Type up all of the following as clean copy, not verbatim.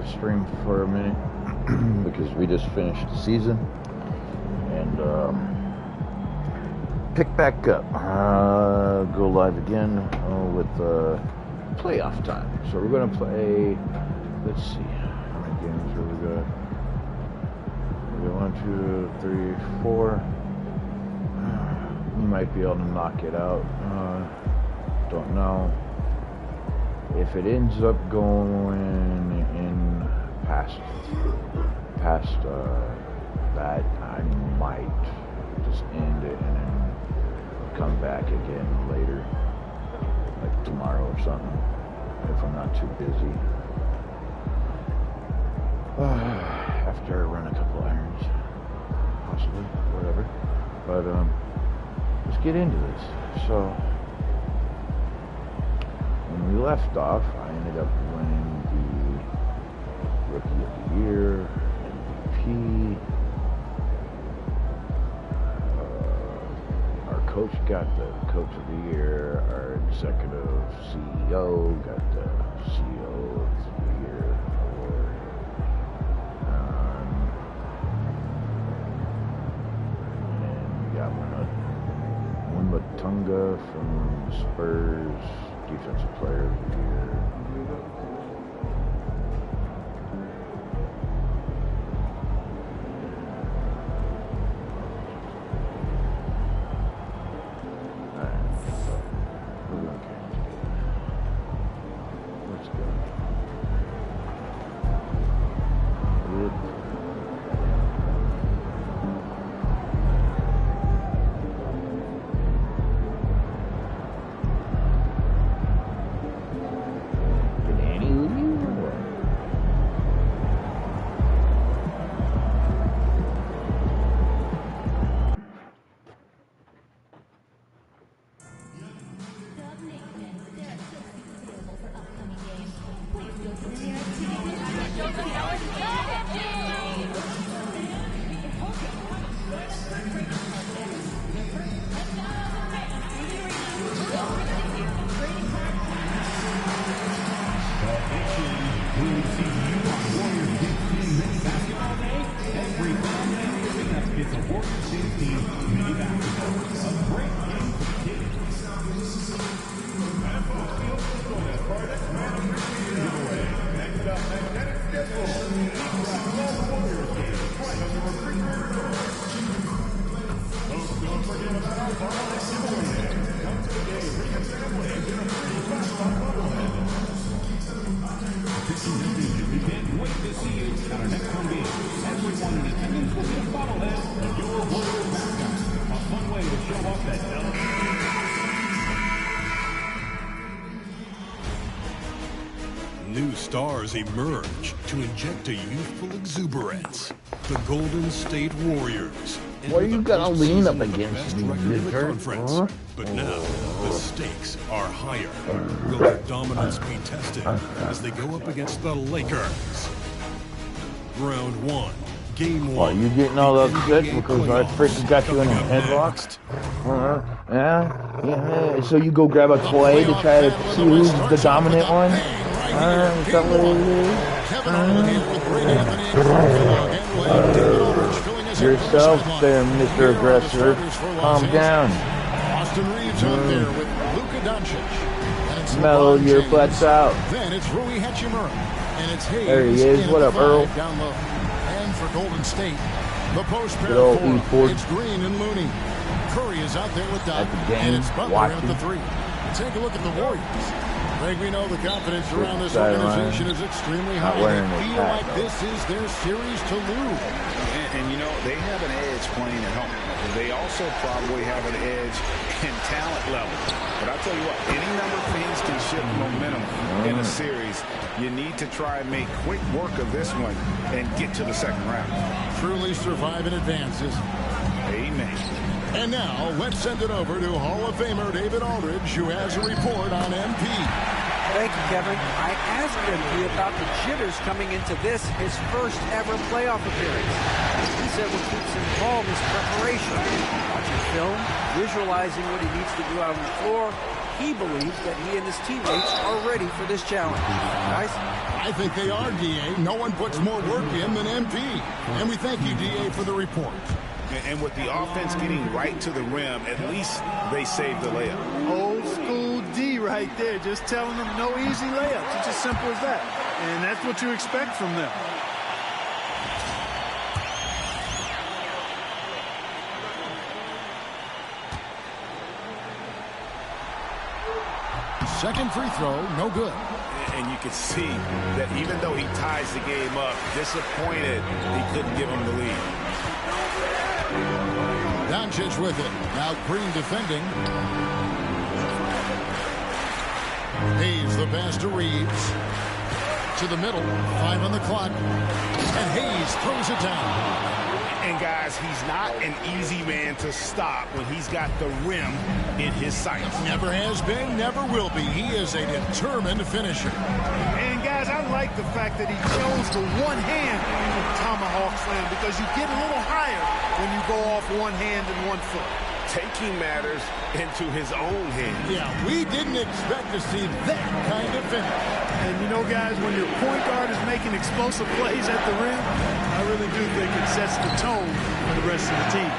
stream for a minute because we just finished the season and pick back up, go live again with playoff time. So we're gonna play. Let's see, how many games are we got? We got 1, 2, 3, 4. We might be able to knock it out. Don't know. If it ends up going in past that, I might just end it and then come back again later, like tomorrow or something, if I'm not too busy. After I run a couple irons, possibly, whatever. But let's get into this. So when we left off, I ended up winning the Rookie of the Year, MVP. Our coach got the Coach of the Year. Our executive CEO got the CEO of the Year award. And we got Matunga from Spurs, Defensive Player of the Year. New stars emerge to inject a youthful exuberance. The Golden State Warriors. What are you gonna lean up against me, Huh? But now, the stakes are higher. Will their dominance be tested as they go up against the Lakers? Round 1, game 1. What, you getting all upset because I freaking got you in a headlock? Yeah. So you go grab a toy to try to see who's the dominant one? Is that what it is? Yourself there, Mr. Aggressor. Calm down. Austin Reeves up there with Luka Doncic. Mellow your butts out. Then it's Rui Hachimura. And it's Hayes. There he is. What up, Earl? Down low. And for Golden State, the post pair old four. E4. It's Green and Looney. Curry is out there with Doc. At the game, and it's Butler watching. at the 3. Take a look at the Warriors. Greg, we know the confidence around this organization is extremely high. They feel like this is their series to lose. And you know, they have an edge playing at home. They also probably have an edge in talent level. But I'll tell you what, any number of things can shift momentum in a series. You need to try and make quick work of this one and get to the second round. Truly survive and advances. Amen. And now, let's send it over to Hall of Famer David Aldridge, who has a report on MP. Thank you, Kevin. I asked MP about the jitters coming into this, his first ever playoff appearance. He said what keeps him calm is preparation. Watching film, visualizing what he needs to do out on the floor, he believes that he and his teammates are ready for this challenge. Guys? I think they are, D.A. No one puts more work in than MP. And we thank you, D.A., for the report. And with the offense getting right to the rim, at least they saved the layup. Old school D right there, just telling them no easy layups. It's as simple as that. And that's what you expect from them. Second free throw, no good. And you can see that even though he ties the game up, disappointed he couldn't give him the lead. Doncic with it. Now Green defending. Hayes the pass to Reeves. To the middle. 5 on the clock. And Hayes throws it down. And guys, he's not an easy man to stop when he's got the rim in his sights. Never has been, never will be. He is a determined finisher. And guys, I like the fact that he chose the one-hand tomahawk slam because you get a little higher when you go off one hand and 1 foot. Taking matters into his own hands. Yeah, we didn't expect to see that kind of finish. And you know, guys, when your point guard is making explosive plays at the rim, I really do think it sets the tone for the rest of the team.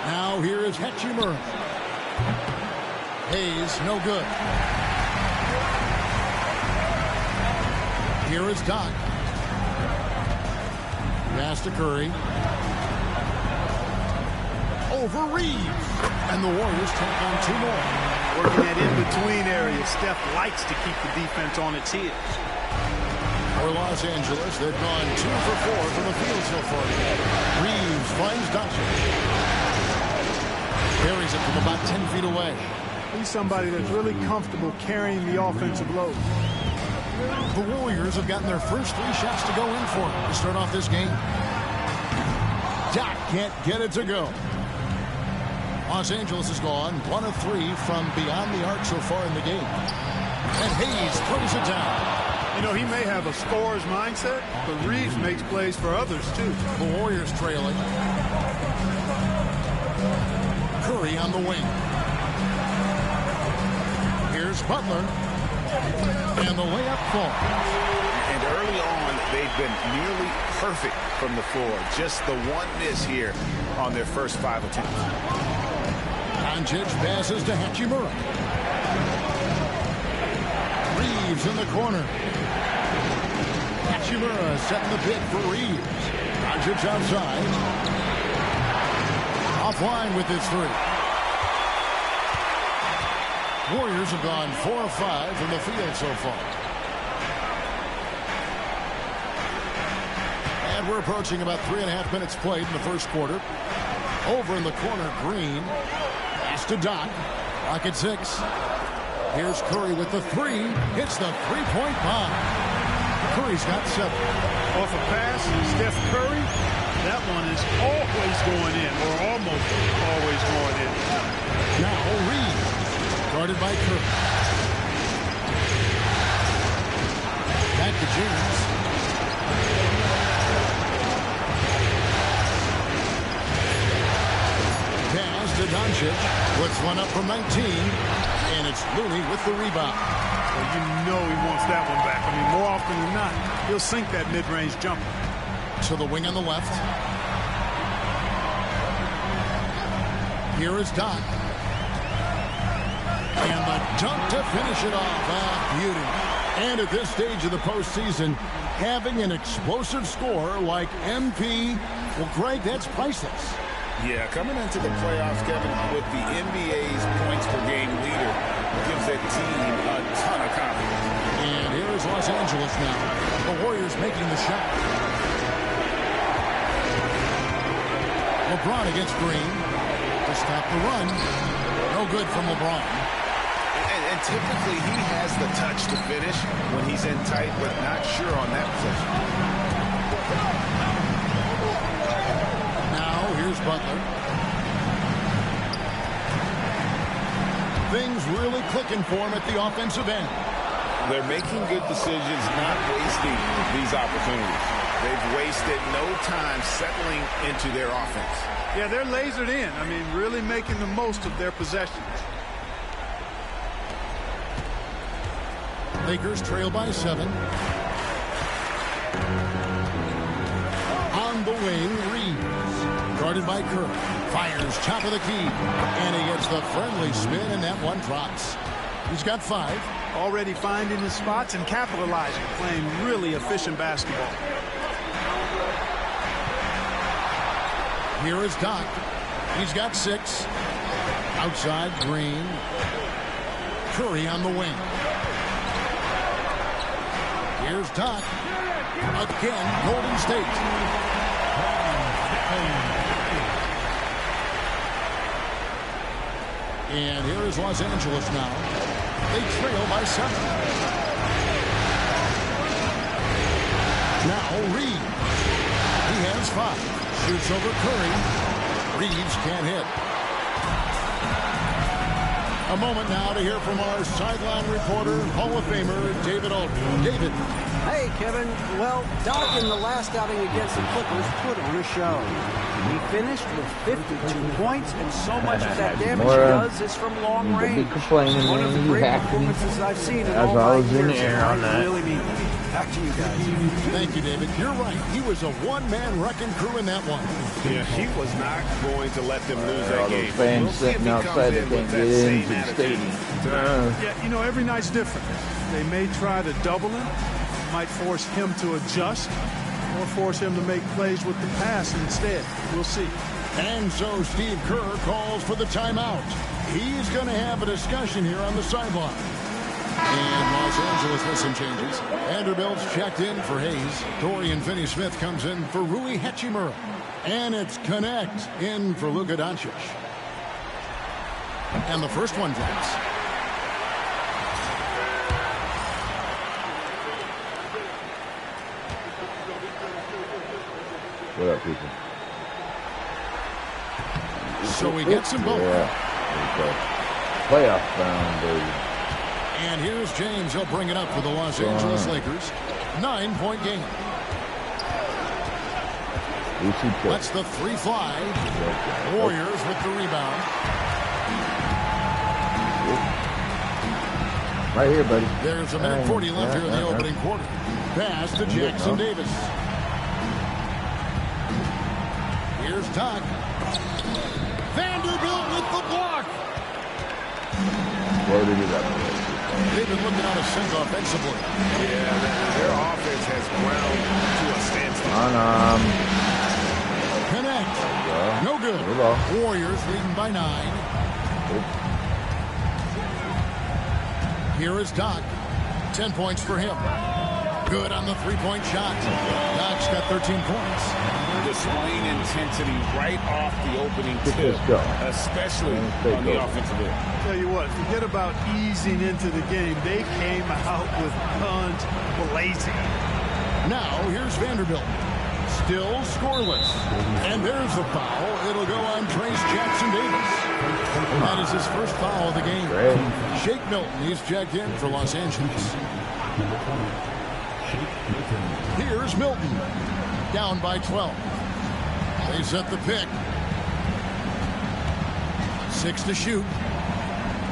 Now here is Hachimura. Hayes, no good. Here is Doc. Pass to Curry. Over Reeves. And the Warriors take on 2 more. Working that in-between area, Steph likes to keep the defense on its heels. For Los Angeles, they've gone 2 for 4 from the field so far. Reeves finds Doncic. Carries it from about 10 feet away. He's somebody that's really comfortable carrying the offensive load. The Warriors have gotten their first 3 shots to go in for to start off this game. Doc can't get it to go. Los Angeles has gone 1 of 3 from beyond the arc so far in the game. And Hayes throws it down. You know, he may have a scorer's mindset, but Reeves makes plays for others, too. The Warriors trailing. Curry on the wing. Here's Butler. And the layup falls. And early on, they've been nearly perfect from the floor. Just the one miss here on their first 5 attempts. Doncic passes to Hachimura. Reeves in the corner. Hachimura setting the pick for Reeves. Doncic outside. Offline with his 3. Warriors have gone 4 of 5 from the field so far. And we're approaching about 3.5 minutes played in the first quarter. Over in the corner, Green. Pass to Doc. Rock at 6. Here's Curry with the 3. Hits the 3-point bomb. Curry's got 7. Off a pass, Steph Curry. That one is always going in, or almost always going in. Now Reeves. Guarded by Curry. Back to James. Pass to Doncic. Puts one up from 19. And it's Looney with the rebound. Well, you know he wants that one back. I mean, more often than not, he'll sink that mid-range jumper. To the wing on the left. Here is Doc. And the dunk to finish it off. Ah, beauty. And at this stage of the postseason, having an explosive scorer like MP, well, Greg, that's priceless. Yeah, coming into the playoffs, Kevin, with the NBA's points per game leader, gives that team a ton of confidence. And here is Los Angeles now. The Warriors making the shot. LeBron against Green to stop the run. No good from LeBron. And typically he has the touch to finish when he's in tight, but not sure on that possession. Now here's Butler. Things really clicking for him at the offensive end. They're making good decisions, not wasting these opportunities. They've wasted no time settling into their offense. Yeah, they're lasered in. I mean, really making the most of their possessions. Lakers trail by 7. On the wing, Reeves. Guarded by Kerr. Fires top of the key. And he gets the friendly spin, and that one drops. He's got 5. Already finding his spots and capitalizing. Playing really efficient basketball. Here is Doc. He's got 6. Outside, Green. Curry on the wing. Here's Doc. Again, Golden State. And here is Los Angeles now. They trail by 7. Now Reeves. He has 5. Shoots over Curry. Reeves can't hit. A moment now to hear from our sideline reporter, Hall of Famer David Aldridge. David. Hey, Kevin. Well, Doc in the last outing against the Clippers put on a show. He finished with 52 points, and so much of that damage he does is from long range. Complaining, One of the great performances I've seen in all my years. Really mean it. Back to you guys. Thank you, David. You're right. He was a one-man wrecking crew in that one. Yeah, he was not going to let them lose that all game. those fans sitting outside that can't get into the stadium. Yeah, you know, every night's different. They may try to double him, might force him to adjust, or force him to make plays with the pass instead. We'll see. And so Steve Kerr calls for the timeout. He's going to have a discussion here on the sideline. And Los Angeles with some changes. Vanderbilt's checked in for Hayes. Dorian Finney-Smith comes in for Rui Hachimura. And it's Connect in for Luka Doncic. And the first one drops. What up, people? So he gets them both. Yeah. Playoff bound, baby. And here's James. He'll bring it up for the Los Angeles Lakers. 9-point game. That's the 3 fly. Warriors with the rebound. Right here, buddy. There's a minute 40 left here in the opening quarter. Pass to Jackson Davis. Here's Doc. Vanderbilt with the block. Loaded it up. They've been looking at a sink offensively. Yeah, their offense has ground to a standstill. Connect. No good. Warriors leading by 9. Here is Doc. 10 points for him. Good on the 3-point shot. Doc's got 13 points. Displaying intensity right off the opening tip, especially on the offensive end. Tell you what, forget about easing into the game. They came out with guns blazing. Now here's Vanderbilt. Still scoreless. And there's the foul. It'll go on Trace Jackson Davis. That is his first foul of the game. Shake Milton, he's checked in for Los Angeles. Here's Milton. Down by 12. They set the pick. 6 to shoot.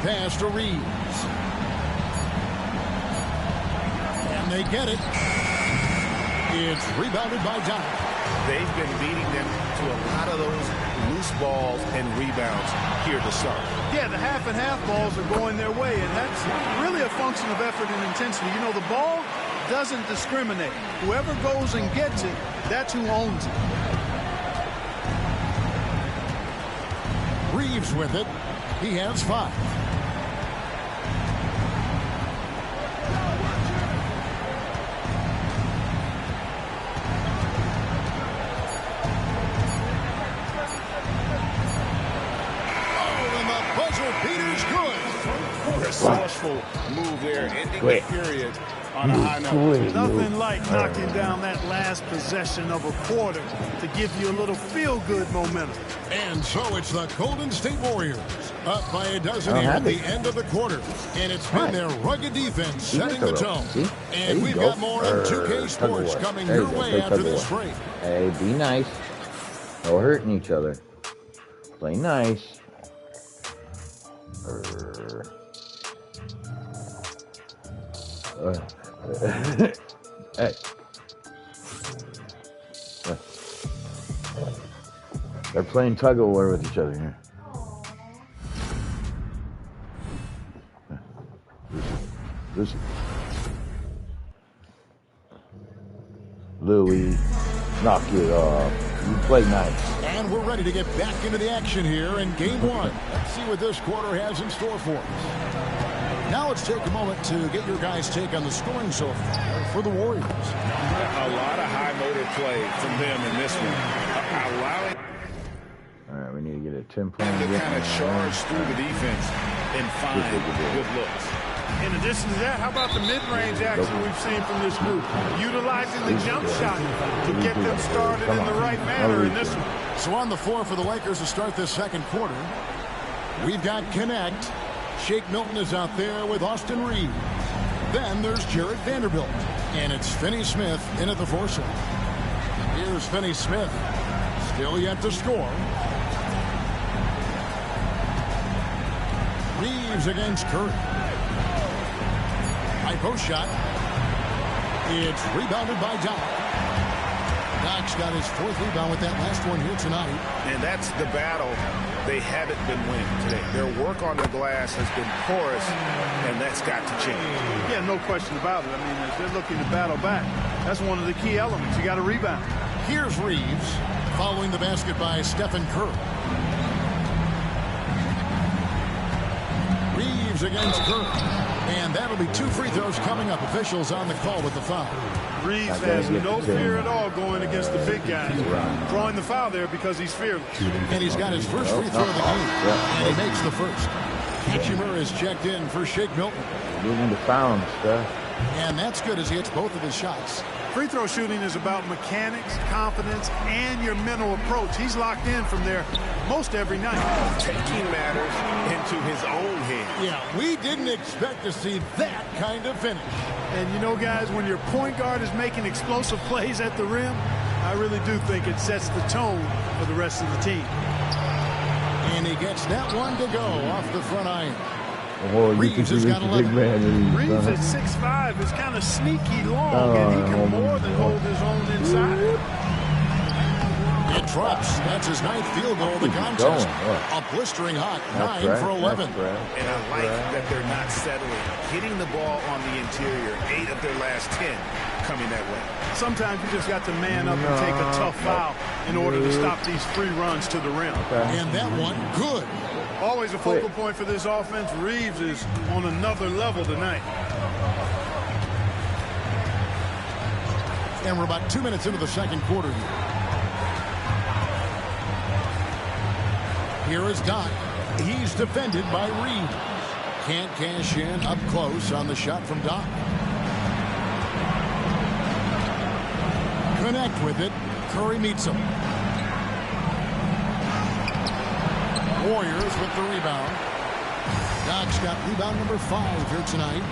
Pass to Reeves. And they get it. It's rebounded by Doc. They've been beating them to a lot of those loose balls and rebounds here to start. Yeah, the half and half balls are going their way, and that's really a function of effort and intensity. You know, the ball doesn't discriminate. Whoever goes and gets it, that's who owns it. Reeves with it. He has 5. Resourceful move there, ending the period on a high note. Nothing like knocking down that last possession of a quarter to give you a little feel-good momentum. And so it's the Golden State Warriors up by a dozen here at the end of the quarter. And it's been their rugged defense setting the tone. And we've got more on 2K Sports coming your way after this break. Hey, be nice. No hurting each other. Play nice. Hey. They're playing tug of war with each other here. Listen. Louis, knock it off. You play nice. And we're ready to get back into the action here in game one. Let's see what this quarter has in store for us. Now let's take a moment to get your guys' take on the scoring so far for the Warriors. A lot of high motor play from them in this one. Allowing All right, we need to get a 10-point. them to kind of charge through the defense and find good looks. In addition to that, how about the mid-range action we've seen from this group? Utilizing the jump shot to get them started in the right manner in this one. So on the floor for the Lakers to start this second quarter, we've got Connect. Shake Milton is out there with Austin Reeves. Then there's Jarred Vanderbilt. And it's Finney Smith in at the 4 slot. Here's Finney Smith. Still yet to score. Reeves against Curry. High post shot. It's rebounded by Doc. Doc's got his 4th rebound with that last one here tonight. And that's the battle they haven't been winning today. Their work on the glass has been porous, and that's got to change. Yeah, no question about it. I mean, as they're looking to battle back, that's one of the key elements. You got to rebound. Here's Reeves following the basket by Stephen Curry. Reeves against Curry. And that'll be 2 free throws coming up. Officials on the call with the foul. Reeves has no fear at all going against the big guys. Drawing the foul there because he's fearless. And he's got his first free throw of the game. And he makes the first. Hachimura is checked in for Shake Milton. Moving to foul stuff. And that's good as he hits both of his shots. Free throw shooting is about mechanics, confidence, and your mental approach. He's locked in from there most every night. Taking matters into his own hands. Yeah, we didn't expect to see that kind of finish. And you know, guys, when your point guard is making explosive plays at the rim, I really do think it sets the tone for the rest of the team. And he gets that one to go off the front iron. Oh, Reeves has got 11. Reeves at 6'5" is kind of sneaky long, and he can more than hold his own inside. It drops. That's his 9th field goal of the contest. A blistering hot 9 for 11. And I like that they're not settling. Hitting the ball on the interior, 8 of their last 10 coming that way. Sometimes you just got to man up and take a tough foul in order to stop these free runs to the rim. And that one, good. Always a focal point for this offense. Reeves is on another level tonight. And we're about 2 minutes into the second quarter here. Here is Doc. He's defended by Reeves. Can't cash in up close on the shot from Doc. Connect with it. Curry meets him. Warriors with the rebound. Doc's got rebound number 5 here tonight.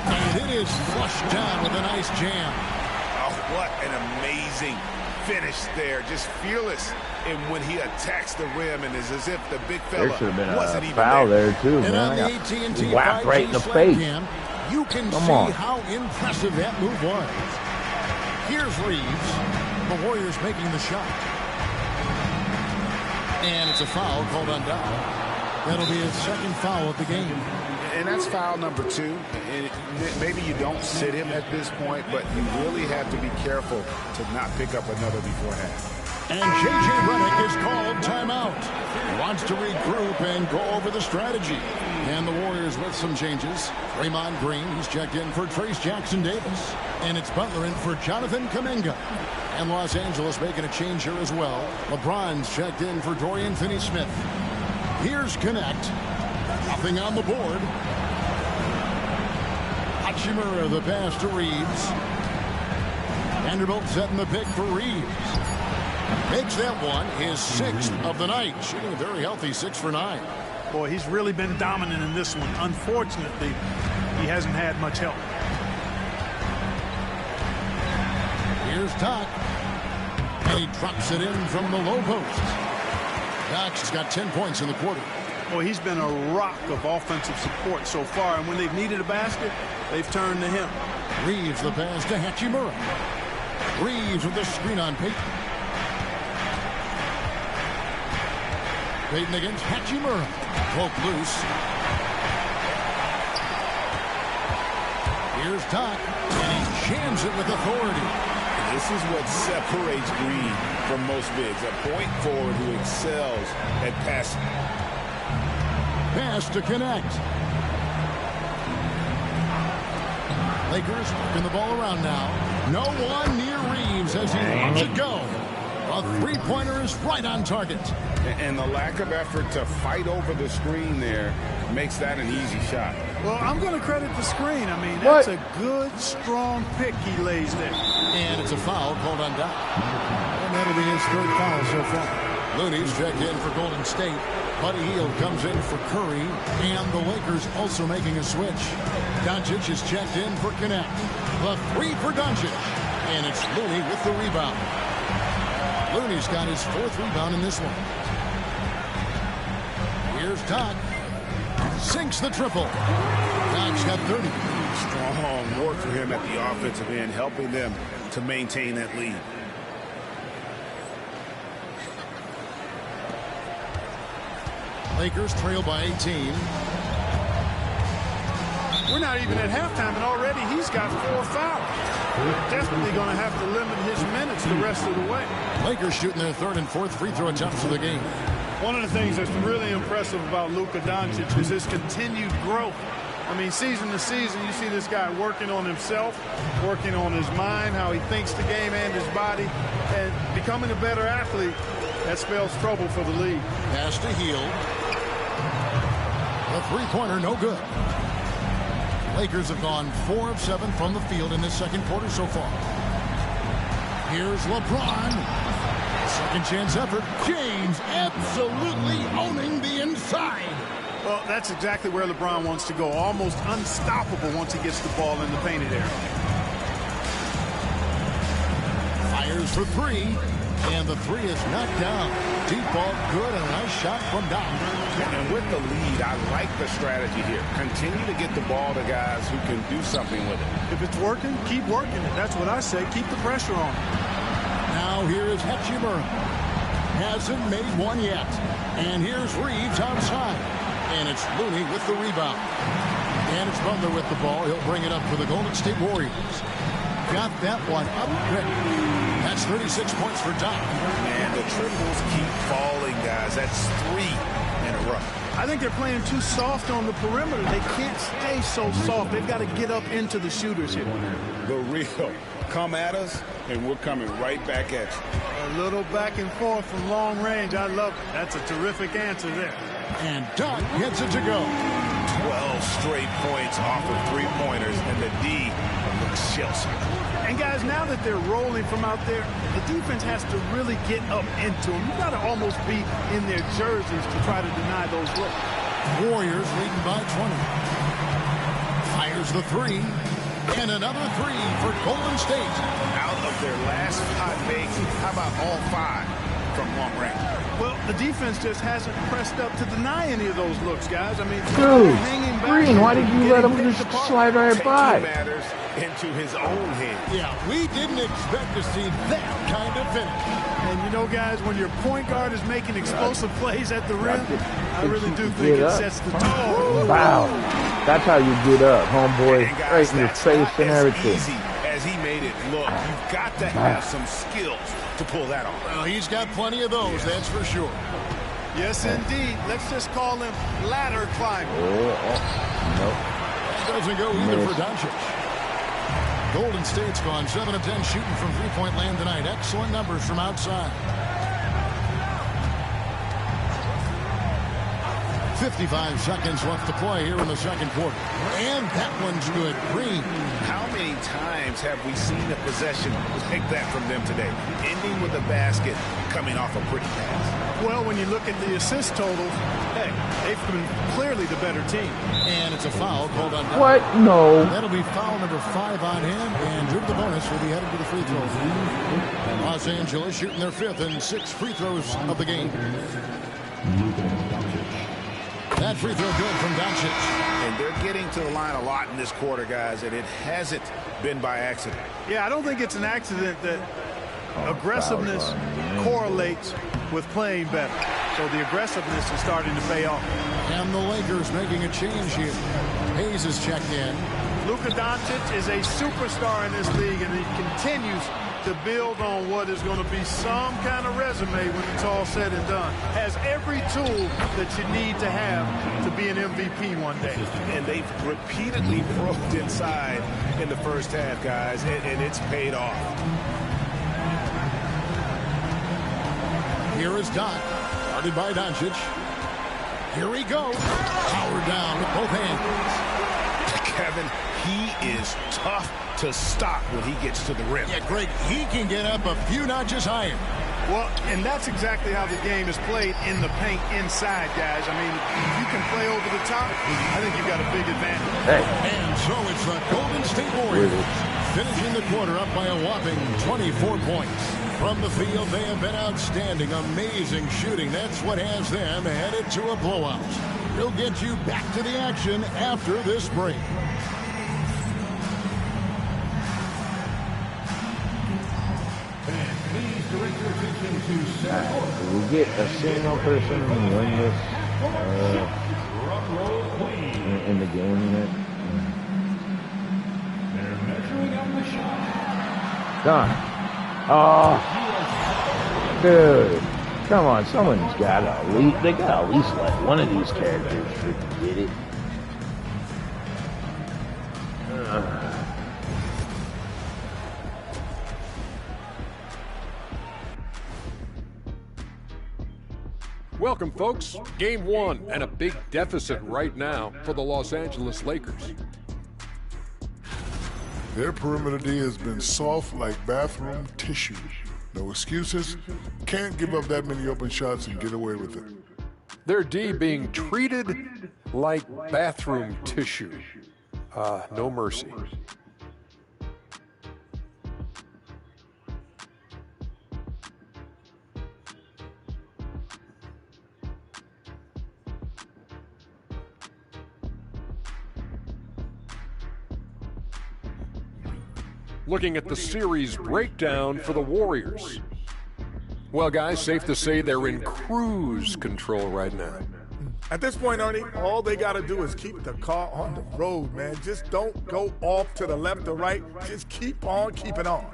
And it is flushed down with a nice jam. Oh, what an amazing finish there. Just fearless. And when he attacks the rim, and it's as if the big fella There should have been wasn't a even foul there, too, And man. on the AT&T Whacked 5G right in the Slam face. Cam, you can Come see on. how impressive that move was. Here's Reeves. The Warriors making the shot. And it's a foul called on Doc. That'll be his 2nd foul of the game. And that's foul number 2. And maybe you don't sit him at this point, but you really have to be careful to not pick up another before half. And J.J. Redick is called timeout. He wants to regroup and go over the strategy. And the Warriors with some changes. Draymond Green, he's checked in for Trace Jackson-Davis. And it's Butler in for Jonathan Kuminga. And Los Angeles making a change here as well. LeBron's checked in for Dorian Finney-Smith. Here's Connect. Nothing on the board. Hachimura the pass to Reeves. Vanderbilt setting the pick for Reeves. Makes that one his 6th of the night. Shooting a very healthy 6 for 9. Boy, he's really been dominant in this one. Unfortunately, he hasn't had much help. Here's Doc. And he drops it in from the low post. Doc's got 10 points in the quarter. Boy, he's been a rock of offensive support so far, and when they've needed a basket, they've turned to him. Reeves the pass to Hachimura. Reeves with the screen on Payton. Payton against Hachimura. Poke loose. Here's Doc, and he jams it with authority. This is what separates Green from most bigs. A point forward who excels at passing. Pass to connect. Lakers working the ball around now. No one near Reeves as he lets it go. A three-pointer is right on target. And the lack of effort to fight over the screen there makes that an easy shot. Well, I'm going to credit the screen. I mean, that's a good, strong pick he lays there. And it's a foul called on Doc. And that'll be his third foul so far. Looney's checked in for Golden State. Buddy Hield comes in for Curry. And the Lakers also making a switch. Doncic is checked in for Connect. The three for Doncic. And it's Looney with the rebound. Looney's got his fourth rebound in this one. Here's Doc. Sinks the triple. Doc's got 30. Strong work for him at the offensive end, helping them to maintain that lead. Lakers trail by 18. We're not even at halftime, and already he's got 4 fouls. We're definitely going to have to limit his minutes the rest of the way. Lakers shooting their third and fourth free throw attempts of the game. One of the things that's really impressive about Luka Doncic is his continued growth. I mean, season to season, you see this guy working on himself, working on his mind, how he thinks the game and his body, and becoming a better athlete. That spells trouble for the league. Pass to Hield. The three-pointer, no good. Lakers have gone 4 of 7 from the field in this second quarter so far. Here's LeBron. Second chance effort. James absolutely owning the inside. Well, that's exactly where LeBron wants to go. Almost unstoppable once he gets the ball in the painted area. Fires for three. And the three is knocked down. Deep ball good and a nice shot from Doc. And with the lead, I like the strategy here. Continue to get the ball to guys who can do something with it. If it's working, keep working it. That's what I say. Keep the pressure on. Now here is Hachimura. Hasn't made one yet. And here's Reeves outside. And it's Looney with the rebound. And it's Butler with the ball. He'll bring it up for the Golden State Warriors. Got that one up quick. That's 36 points for Doc. And the triples keep falling, guys. That's 3 in a row. I think they're playing too soft on the perimeter. They can't stay so soft. They've got to get up into the shooters here. The real. Come at us, and we're coming right back at you. A little back and forth from long range. I love it. That's a terrific answer there. And Doc gets it to go. 12 straight points off of three-pointers, and the D looks shell-shocked. And guys, now that they're rolling from out there, the defense has to really get up into them. You got to almost be in their jerseys to try to deny those looks. Warriors leading by 20. Fires the three. And another three for Golden State. Out of their last 5 makes, how about all 5 from long range? Well, the defense just hasn't pressed up to deny any of those looks, guys. I mean, dude, hanging back. Green, why did you let him just slide right by? Matters into his own hands. Yeah, we didn't expect to see that kind of finish. And you know, guys, when your point guard is making explosive plays at the rim, I really do think it sets the tone. Wow, that's how you get up, homeboy. And guys, Right in your face and everything. Easy as he made it look. You've got to have some skills to pull that off. Well, he's got plenty of those, that's for sure. Yes, indeed. Let's just call him ladder climber. Nope. Doesn't go either for Doncic. Golden State's gone 7 of 10 shooting from three-point land tonight. Excellent numbers from outside. 55 seconds left to play here in the second quarter. And that one's good. Green. How many times have we seen a possession like that from them today? Ending with a basket, coming off a pretty pass. Well, when you look at the assist totals, hey, they've been clearly the better team. And it's a foul called on Doc. What? No. That'll be foul number 5 on him, and due to the bonus, will be headed to the free throw. Los Angeles shooting their 5th and 6th free throws of the game. That free throw good from Doncic. And they're getting to the line a lot in this quarter, guys, and it hasn't been by accident. Yeah, I don't think it's an accident that aggressiveness correlates with playing better. So the aggressiveness is starting to pay off. And the Lakers making a change here. Hayes is checked in. Luka Doncic is a superstar in this league, and he continues to build on what is going to be some kind of resume when it's all said and done. Has every tool that you need to have to be an MVP one day. And they've repeatedly broke inside in the first half, guys, and it's paid off. Here is Doc, guarded by Doncic. Here he goes. Powered down with both hands. Kevin, he is tough to stop when he gets to the rim. Yeah, Greg, he can get up a few notches higher. Well, and that's exactly how the game is played in the paint inside, guys. I mean, if you can play over the top, I think you've got a big advantage. Hey. And so it's the Golden State Warriors finishing the quarter up by a whopping 24 points. From the field, they have been outstanding, amazing shooting. That's what has them headed to a blowout. We'll get you back to the action after this break. We get a single person win this in the game yet? Done. Oh, dude. Come on, someone's got to at least let one of these characters freaking get it. Welcome, folks. Game 1 and a big deficit right now for the Los Angeles Lakers. Their perimeter D has been soft like bathroom tissue. No excuses. Can't give up that many open shots and get away with it. Their D being treated like bathroom tissue. No mercy. Looking at the series breakdown for the Warriors. Well, guys, safe to say they're in cruise control right now. At this point, Ernie, all they got to do is keep the car on the road, man. Just don't go off to the left or right. Just keep on keeping on.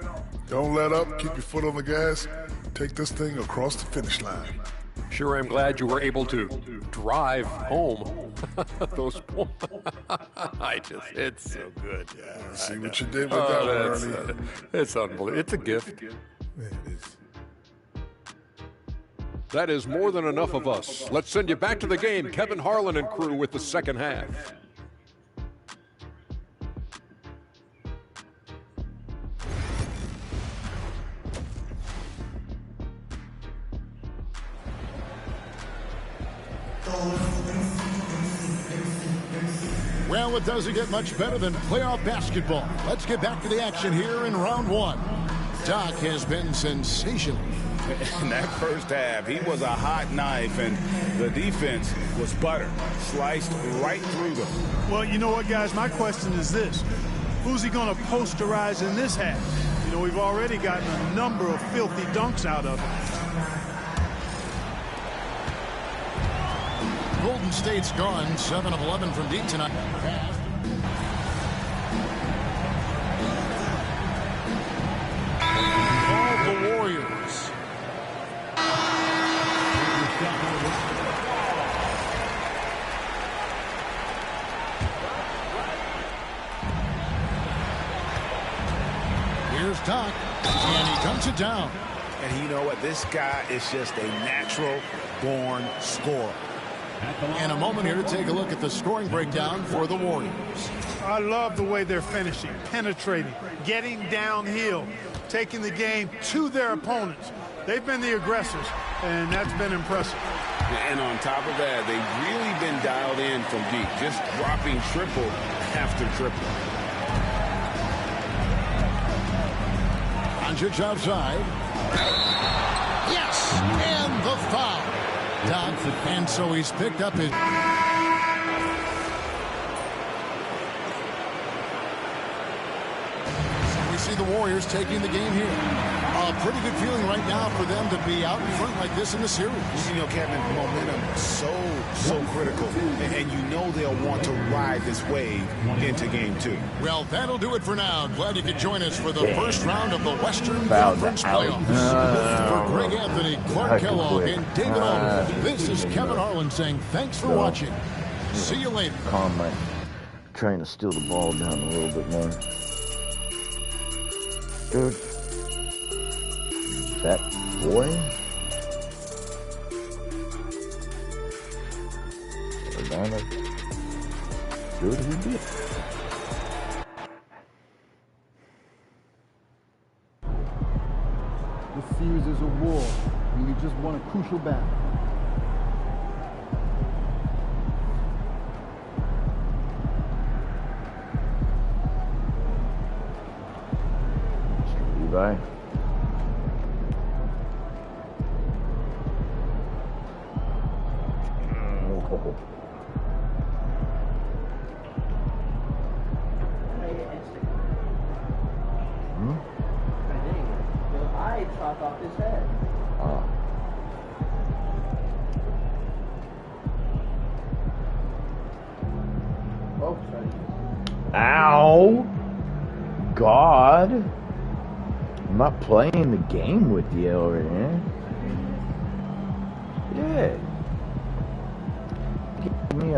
Don't let up. Keep your foot on the gas. Take this thing across the finish line. Sure, I'm glad you were able to drive home. Those points. It's so good. Yeah, see what you did with that one, Ernie. It's unbelievable. It's a gift. Yeah, it is. That is more than enough of us. Let's send you back to the game. Kevin Harlan and crew with the second half. Well, it doesn't get much better than playoff basketball. Let's get back to the action here in round 1. Doc has been sensational. In that first half, he was a hot knife, and the defense was butter, sliced right through them. Well, you know what, guys? My question is this. Who's he going to posterize in this half? You know, we've already gotten a number of filthy dunks out of him. Golden State's gone 7 of 11 from deep tonight. All the Warriors. Here's Doc, and he dunks it down. And you know what? This guy is just a natural-born scorer. In a moment here to take a look at the scoring breakdown for the Warriors. I love the way they're finishing, penetrating, getting downhill, taking the game to their opponents. They've been the aggressors, and that's been impressive. And on top of that, they've really been dialed in from deep, just dropping triple after triple. Doncic outside. Yes, and the foul. Doc, and so he's picked up his... see the Warriors taking the game here. A pretty good feeling right now for them to be out in front like this in the series. You know, Kevin, momentum so critical. And you know they'll want to ride this wave into game 2. Well, that'll do it for now. Glad you could join us for the first round of the Western Conference playoffs. For Greg Anthony, Clark Kellogg, and David Aldridge, this is Kevin Harlan saying thanks for watching. See you later. Calm my trying to steal the ball down a little bit more. Dude. That boy. Good he did. This series is a war, and you just won a crucial battle. Mr. Levi. Off his head. Oh, sorry. Ow! God! I'm not playing the game with you over here. Yeah. Give me a...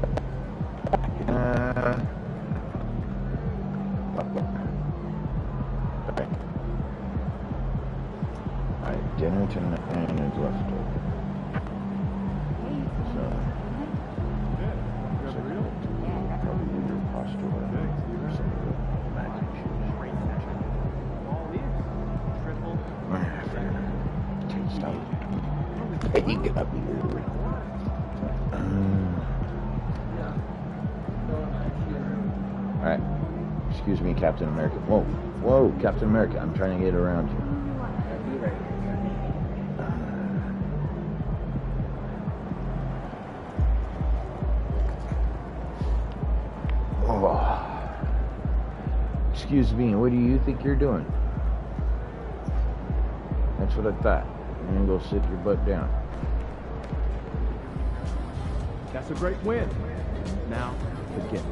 Dinner tonight is left over. So, probably either pasta or some of the mac and cheese. Taste out. Hey, get up here. Alright. Excuse me, Captain America. Whoa. Whoa, Captain America. I'm trying to get around you. Excuse me, what do you think you're doing? That's what I thought. You're gonna go sit your butt down. That's a great win. Now, forget it.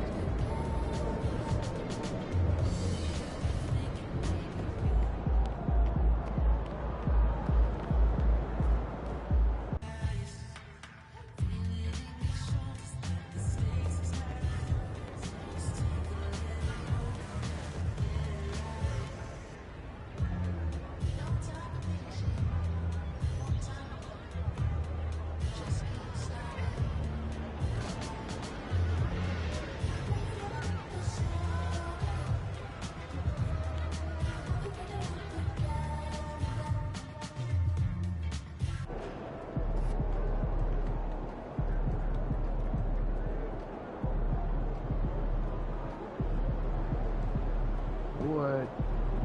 What?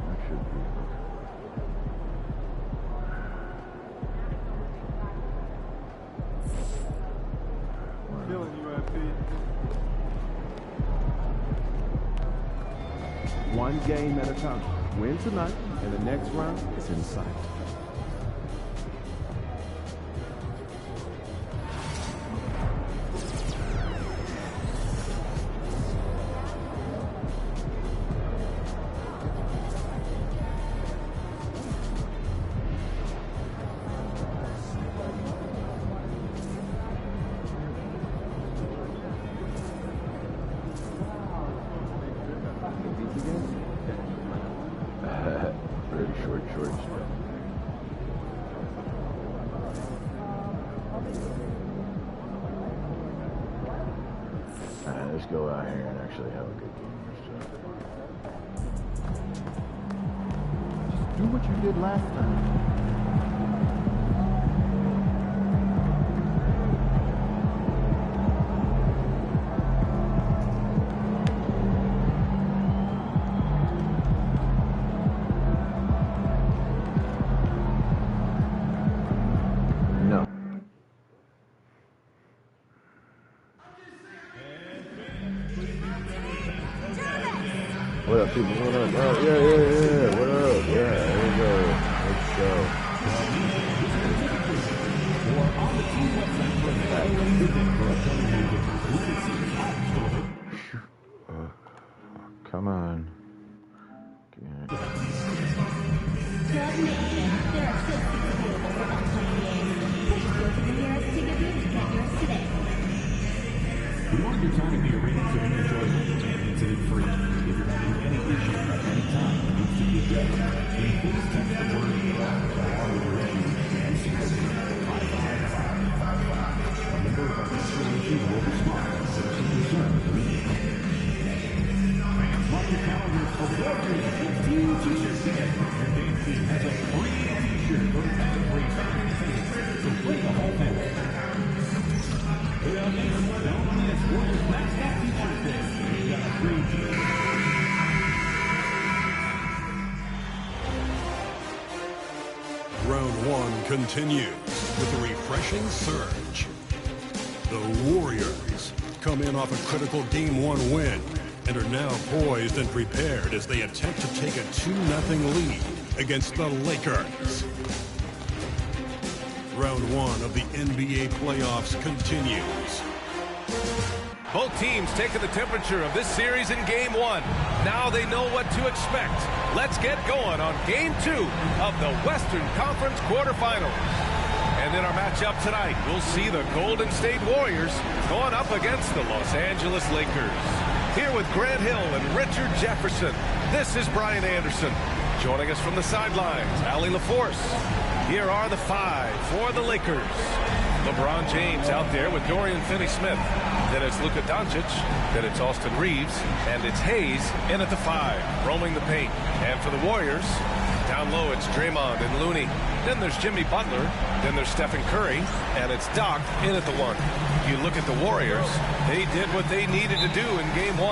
That should be. Killing you, FP. One game at a time. Win tonight, and the next round is in sight. Very short shorts. Let's go out here and actually have a good game. Just do what you did last time. What up, people? What up? Oh, yeah. What Come on. We want your time in the arena to be enjoyable and incident-free. If you're having any issue at any time that needs to be addressed, then please text the word along with your issues and secrets to 55555. A member of our installation will respond to citizen concerns immediately. Fans, mark your calendars for Warriors 15 t-shirts today. Your game team has a free t-shirt for the category starting in Phoenix. So bring the whole family. Round one continues with a refreshing surge. The Warriors come in off a critical Game 1 win and are now poised and prepared as they attempt to take a 2-0 lead against the Lakers. Round one of the NBA playoffs continues. Both teams taking the temperature of this series in Game 1. Now they know what to expect. Let's get going on Game 2 of the Western Conference quarterfinals. And in our matchup tonight, we'll see the Golden State Warriors going up against the Los Angeles Lakers. Here with Grant Hill and Richard Jefferson, this is Brian Anderson. Joining us from the sidelines, Allie LaForce. Here are the five for the Lakers. LeBron James out there with Dorian Finney-Smith. Then it's Luka Doncic. Then it's Austin Reeves. And it's Hayes in at the 5, roaming the paint. And for the Warriors, down low it's Draymond and Looney. Then there's Jimmy Butler. Then there's Stephen Curry. And it's Doc in at the 1. You look at the Warriors, they did what they needed to do in Game 1.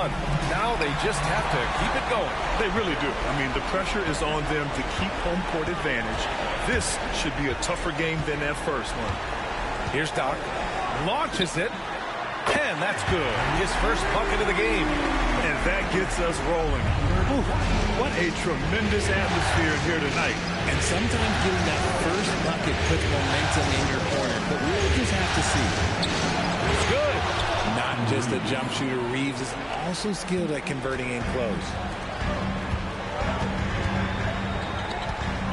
Now they just have to keep it going. They really do. I mean, the pressure is on them to keep home court advantage. This should be a tougher game than that first one. Here's Doc. Launches it. And that's good. His first bucket of the game. And that gets us rolling. Ooh, what a tremendous atmosphere here tonight. And sometimes getting that first bucket puts momentum in your corner. But we'll just have to see. It's good. Not just a jump shooter. Reeves is also skilled at converting in close.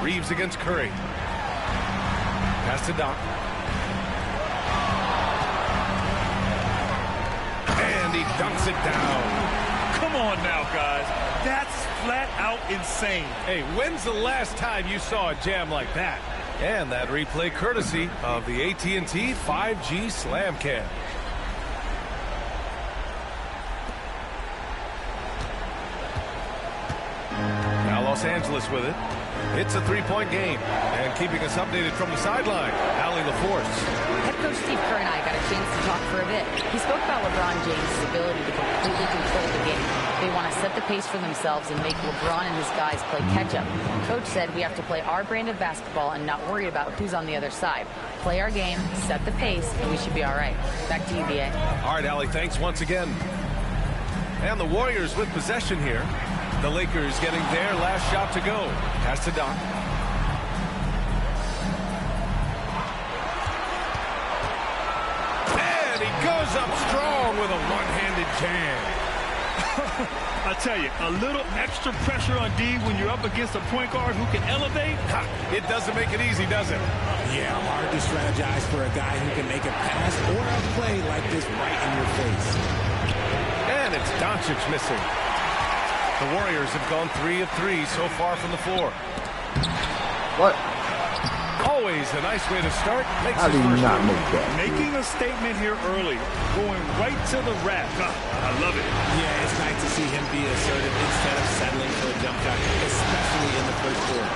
Reeves against Curry. Pass to Doc. And he dunks it down. Come on now, guys. That's flat out insane. Hey, when's the last time you saw a jam like that? And that replay courtesy of the AT&T 5G Slam Cam. Now Los Angeles with it. It's a three-point game. And keeping us updated from the sideline, Allie LaForce. Head coach Steve Kerr and I got a chance to talk for a bit. He spoke about LeBron James' ability to completely control the game. They want to set the pace for themselves and make LeBron and his guys play catch-up. Coach said we have to play our brand of basketball and not worry about who's on the other side. Play our game, set the pace, and we should be all right. Back to you, B.A. All right, Allie, thanks once again. And the Warriors with possession here. The Lakers getting their last shot to go. Pass to Doc. And he goes up strong with a one-handed jam. I tell you, a little extra pressure on D when you're up against a point guard who can elevate. It doesn't make it easy, does it? Yeah, hard to strategize for a guy who can make a pass or a play like this right in your face. And it's Doncic missing. The Warriors have gone 3 of 3 so far from the floor. What? Always a nice way to start. How do you not make that? Making a statement here early. Going right to the rack. I love it. Yeah, it's nice to see him be assertive instead of settling for a jump shot, especially in the first quarter.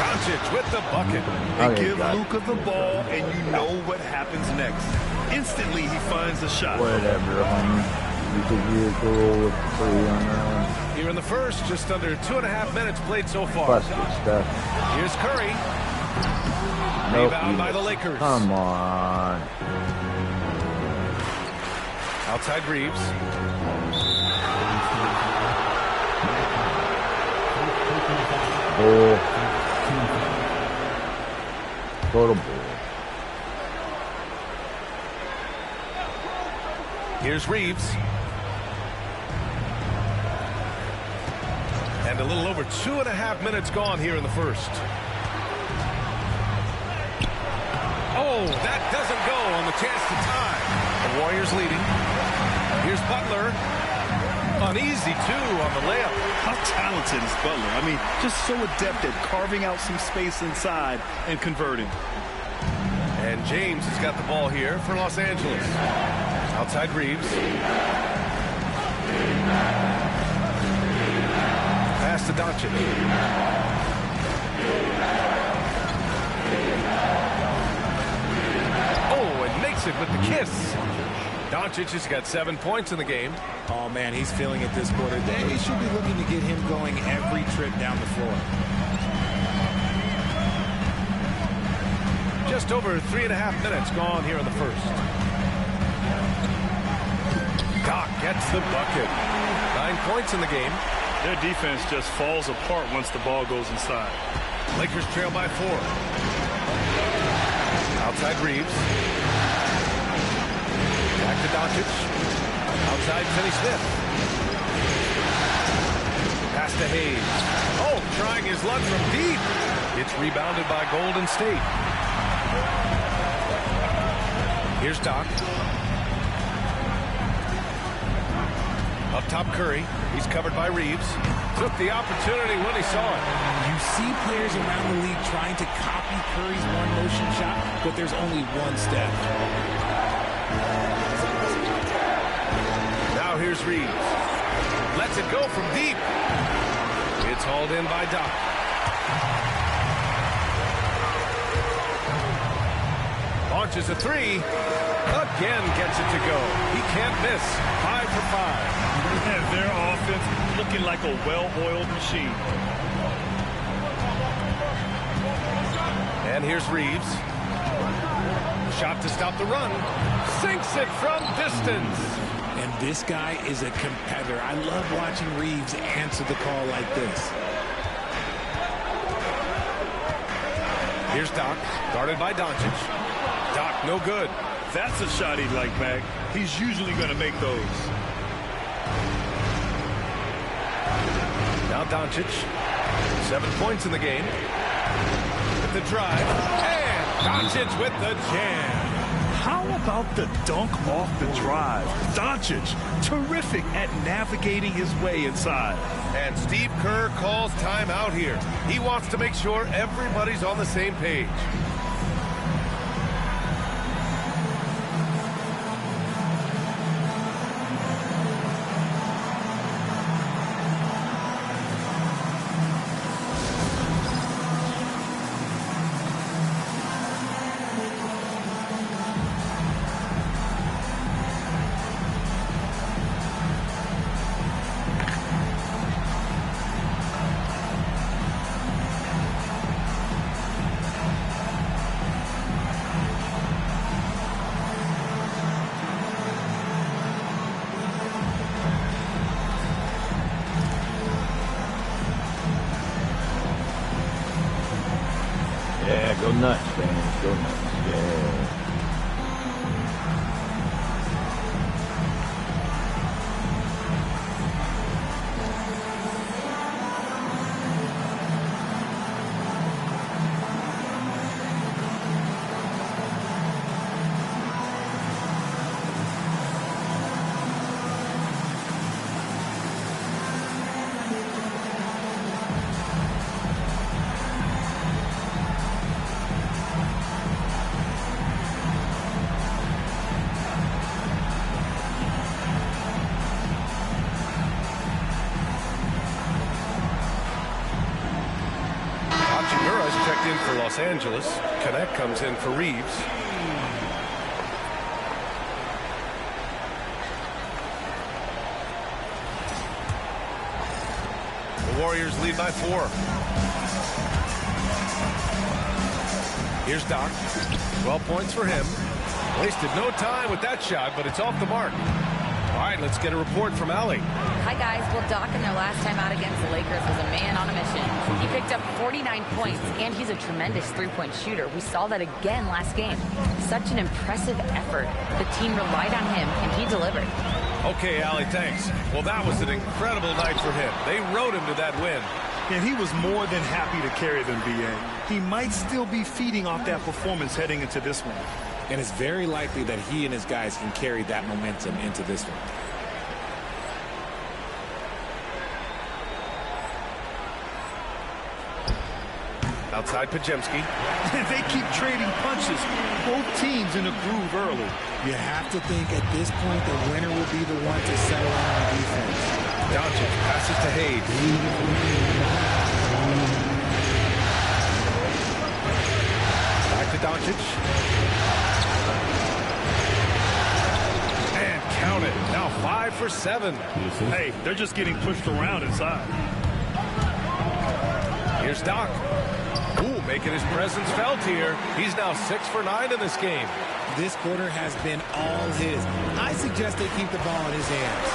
Doncic with the bucket. They give Luka the ball, and you know what happens next. Instantly, he finds the shot. Whatever, homie. You think you could roll with the 3 on that one? Here in the first, just under 2.5 minutes played so far. Busted stuff. Here's Curry. Nope, Rebound by the Lakers. Come on. Outside Reeves. Bull. Total bull. Here's Reeves. And a little over 2.5 minutes gone here in the first. Oh, that doesn't go on the chance to tie. The Warriors leading. Here's Butler. Uneasy, too, on the layup. How talented is Butler? I mean, just so adept at carving out some space inside and converting. And James has got the ball here for Los Angeles. Outside Reeves. Pass to Doncic. Oh, and makes it with the kiss. Doncic has got 7 points in the game. Oh, man, he's feeling it this quarter. They should be looking to get him going every trip down the floor. Just over 3.5 minutes gone here in the first. Doc gets the bucket. 9 points in the game. Their defense just falls apart once the ball goes inside. Lakers trail by 4. Outside Reeves. Back to Doncic. Outside Finney Smith. Pass to Hayes. Oh, trying his luck from deep. It's rebounded by Golden State. Here's Doc. Up top Curry. He's covered by Reeves. Took the opportunity when he saw it. You see players around the league trying to copy Curry's one-motion shot, but there's only one step. Now here's Reeves. Lets it go from deep. It's hauled in by Doc. Launches a 3. Again gets it to go. He can't miss. 5 for 5. Their offense looking like a well-oiled machine. And here's Reeves. Shot to stop the run. Sinks it from distance. And this guy is a competitor. I love watching Reeves answer the call like this. Here's Doc, guarded by Doncic. Doc, no good. That's a shot he'd like back. He's usually going to make those. Now Doncic, 7 points in the game. With the drive, and Doncic with the jam. How about the dunk off the drive? Doncic, terrific at navigating his way inside. And Steve Kerr calls timeout here. He wants to make sure everybody's on the same page. Go nuts, fans. Go nuts. Yeah. In for Los Angeles. Connect comes in for Reeves. The Warriors lead by 4. Here's Doc. 12 points for him. Wasted no time with that shot, but it's off the mark. All right, let's get a report from Allie. Hi, guys. Well, Doc, in their last time out against the Lakers, was a man on a mission. He picked picked up 49 points, and he's a tremendous three-point shooter. We saw that again last game. Such an impressive effort. The team relied on him, and he delivered. Okay, Allie, thanks. Well, that was an incredible night for him. They rode him to that win. And he was more than happy to carry them, B.A. He might still be feeding off that performance heading into this one. And it's very likely that he and his guys can carry that momentum into this one. Outside Podziemski. They keep trading punches. Both teams in a groove early. You have to think at this point the winner will be the one to settle in on defense. Doncic passes to Hayes. Back to Doncic. And count it. Now 5 for 7. Hey, they're just getting pushed around inside. Here's Doc. Ooh, making his presence felt here. He's now 6 for 9 in this game. This quarter has been all his. I suggest they keep the ball in his hands.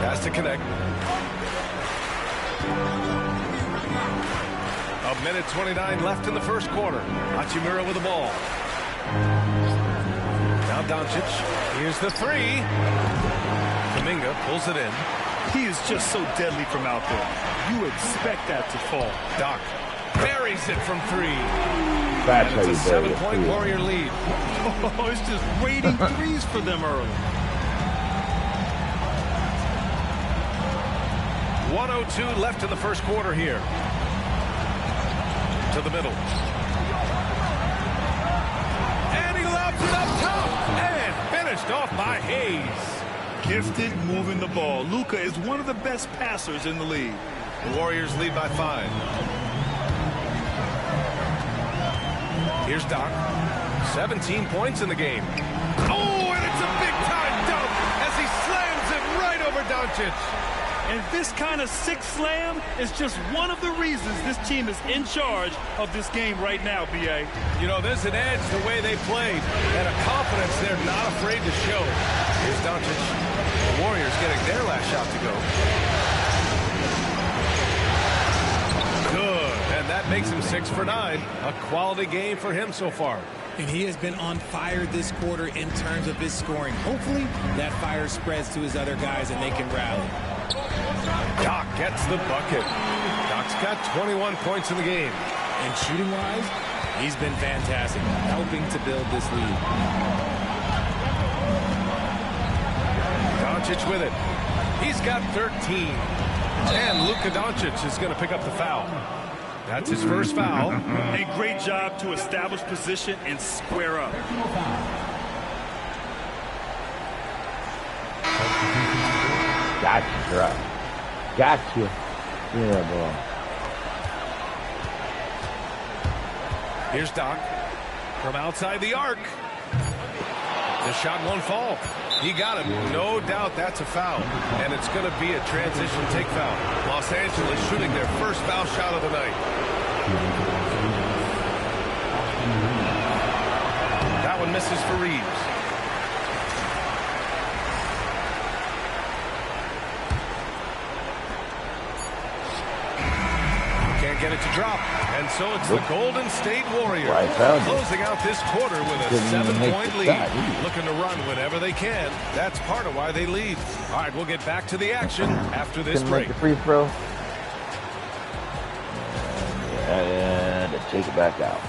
Has to connect. A minute 29 left in the first quarter. Hachimura with the ball. Now Doncic. Here's the three. Kuminga pulls it in. He is just so deadly from out there. You expect that to fall. Doc buries it from 3. That's and it's a 7-point Warrior lead. Oh, it's just raining threes for them early. 1:02 left in the first quarter here. To the middle. And he lobs it up top. And finished off by Hayes. Gifted moving the ball. Luka is one of the best passers in the league. The Warriors lead by 5. Here's Doc. 17 points in the game. Oh, and it's a big-time dunk as he slams it right over Doncic. And this kind of sick slam is just one of the reasons this team is in charge of this game right now, B.A. You know, there's an edge the way they played and a confidence they're not afraid to show. Here's Doncic. The Warriors getting their last shot to go. Good. And that makes him 6 for 9. A quality game for him so far. And he has been on fire this quarter in terms of his scoring. Hopefully, that fire spreads to his other guys and they can rally. Doc gets the bucket. Doc's got 21 points in the game. And shooting-wise, he's been fantastic, helping to build this lead. Doncic with it. He's got 13. And Luka Doncic is going to pick up the foul. That's his first foul. A great job to establish position and square up. Gotcha, drop. Gotcha. Yeah, bro. Here's Doc from outside the arc. The shot won't fall. He got it. No doubt that's a foul. And it's going to be a transition take foul. Los Angeles shooting their first foul shot of the night. That one misses for Reeves. Can't get it to drop. And so it's the Golden State Warriors closing out this quarter with a 7-point lead. Looking to run whenever they can. That's part of why they lead. All right, we'll get back to the action after this break. Make a free throw. And take it back out.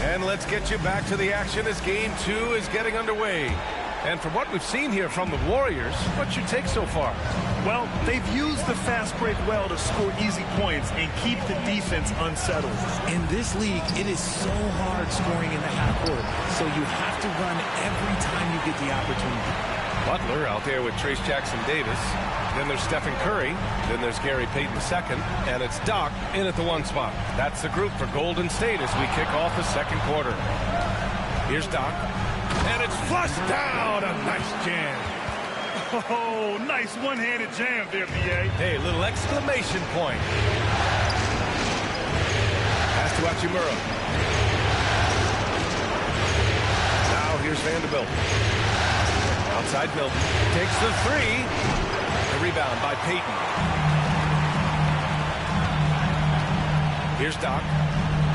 And let's get you back to the action as Game 2 is getting underway. And from what we've seen here from the Warriors, what's your take so far? Well, they've used the fast break well to score easy points and keep the defense unsettled. In this league, it is so hard scoring in the half court, so you have to run every time you get the opportunity. Butler out there with Trace Jackson Davis. Then there's Stephen Curry. Then there's Gary Payton II. And it's Doc in at the 1 spot. That's the group for Golden State as we kick off the second quarter. Here's Doc. And it's flushed down. A nice jam. Oh, nice one-handed jam there, B.A. Hey, little exclamation point. Pass to Hachimura. Now here's Vanderbilt. Outside Milton. Takes the 3. The rebound by Payton. Here's Doc.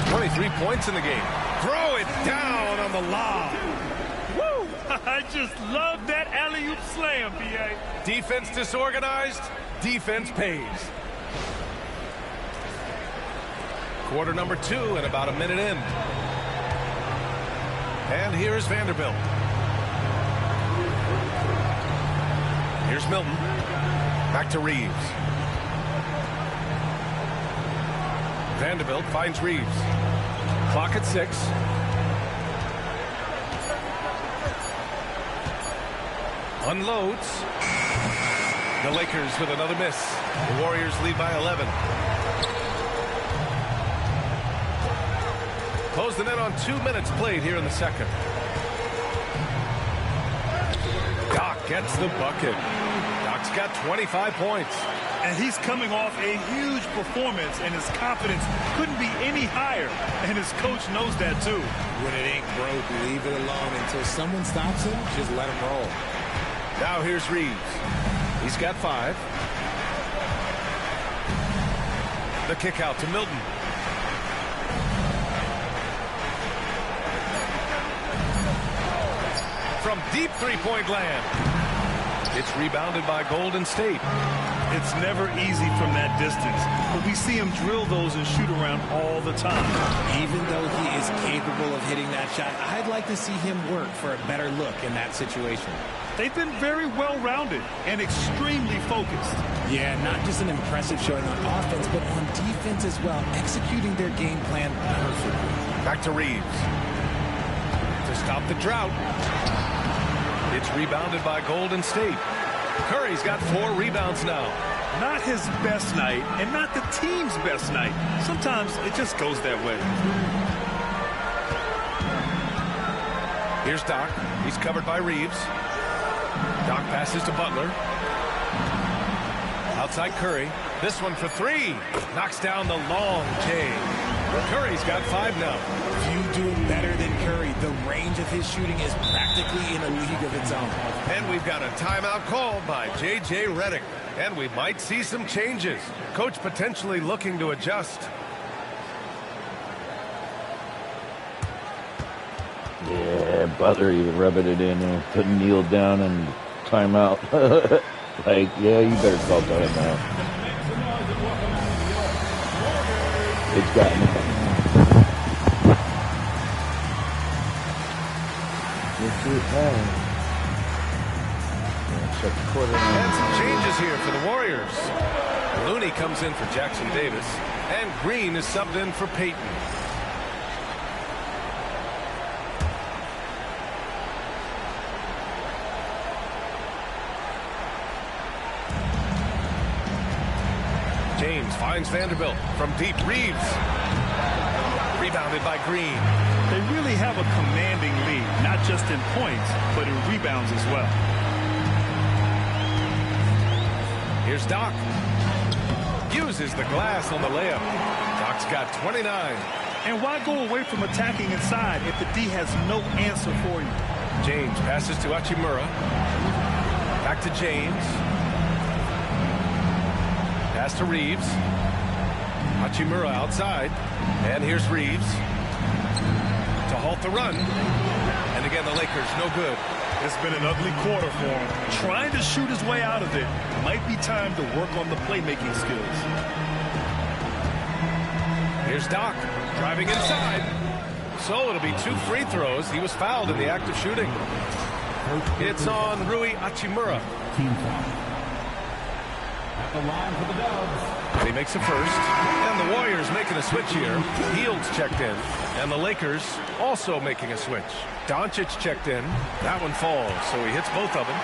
23 points in the game. Throw it down on the lob. Woo! I just love that alley-oop slam, B.A. Defense disorganized. Defense pays. Quarter number 2 and about a minute in. And here's Vanderbilt. Here's Milton. Back to Reeves. Vanderbilt finds Reeves. Clock at 6. Unloads. The Lakers with another miss. The Warriors lead by 11. Closing in on 2 minutes played here in the second. Doc gets the bucket. Doc's got 25 points. And he's coming off a huge performance, and his confidence couldn't be any higher. And his coach knows that, too. When it ain't broke, leave it alone until someone stops him. Just let him roll. Now here's Reeves. He's got 5. The kick out to Milton. From deep three-point land. It's rebounded by Golden State. It's never easy from that distance, but we see him drill those and shoot around all the time. Even though he is capable of hitting that shot, I'd like to see him work for a better look in that situation. They've been very well-rounded and extremely focused. Yeah, not just an impressive showing on offense, but on defense as well, executing their game plan perfectly. Back to Reeves. To stop the drought. It's rebounded by Golden State. Curry's got 4 rebounds now. Not his best night, and not the team's best night. Sometimes it just goes that way. Here's Doc. He's covered by Reeves. Doc passes to Butler. Outside Curry. This one for 3. Knocks down the long J. Curry's got 5 now. Few do it better than Curry. The range of his shooting is practically in a league of its own. And we've got a timeout called by J.J. Redick. And we might see some changes. Coach potentially looking to adjust. Yeah, Butler even rubbing it in and putting Neal down and timeout. Like, yeah, you better call timeout. It's got me. And some changes here for the Warriors. Looney comes in for Jackson Davis, and Green is subbed in for Payton. James finds Vanderbilt from deep. Reeves. Rebounded by Green. They really have a commanding lead, not just in points, but in rebounds as well. Here's Doc. Uses the glass on the layup. Doc's got 29. And why go away from attacking inside if the D has no answer for you? James passes to Hachimura. Back to James. Pass to Reeves. Hachimura outside. And here's Reeves. To halt the run. And again, the Lakers, no good. It's been an ugly quarter for him. Trying to shoot his way out of it. Might be time to work on the playmaking skills. Here's Doc. Driving inside. So it'll be 2 free throws. He was fouled in the act of shooting. It's on Rui Hachimura. Team foul. At the line for the Dubs. And he makes a first. And the Warriors making a switch here. Fields checked in. And the Lakers also making a switch. Doncic checked in. That one falls, so he hits both of them.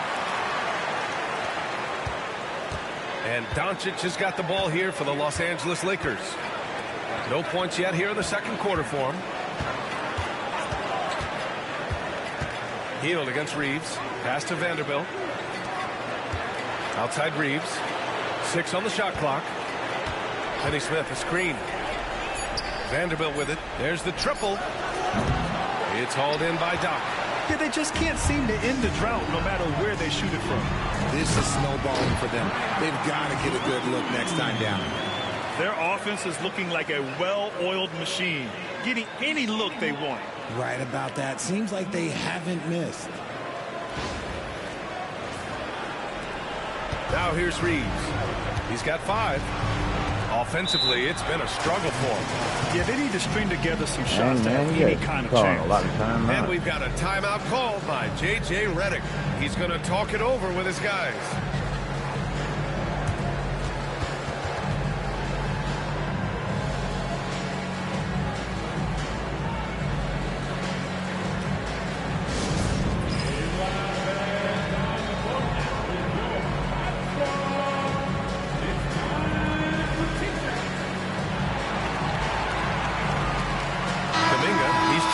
And Doncic has got the ball here for the Los Angeles Lakers. No points yet here in the second quarter for him. Hield against Reeves. Pass to Vanderbilt. Outside Reeves. 6 on the shot clock. Finney Smith, a screen. Vanderbilt with it. There's the triple. It's hauled in by Doc. Yeah, they just can't seem to end the drought no matter where they shoot it from. This is snowballing for them. They've got to get a good look next time down. Their offense is looking like a well-oiled machine, getting any look they want. Right about that. Seems like they haven't missed. Now here's Reeves. He's got 5. Offensively, it's been a struggle for him. Yeah, they need to string together some shots to have any kind of chance. And we've got a timeout called by J.J. Redick. He's going to talk it over with his guys.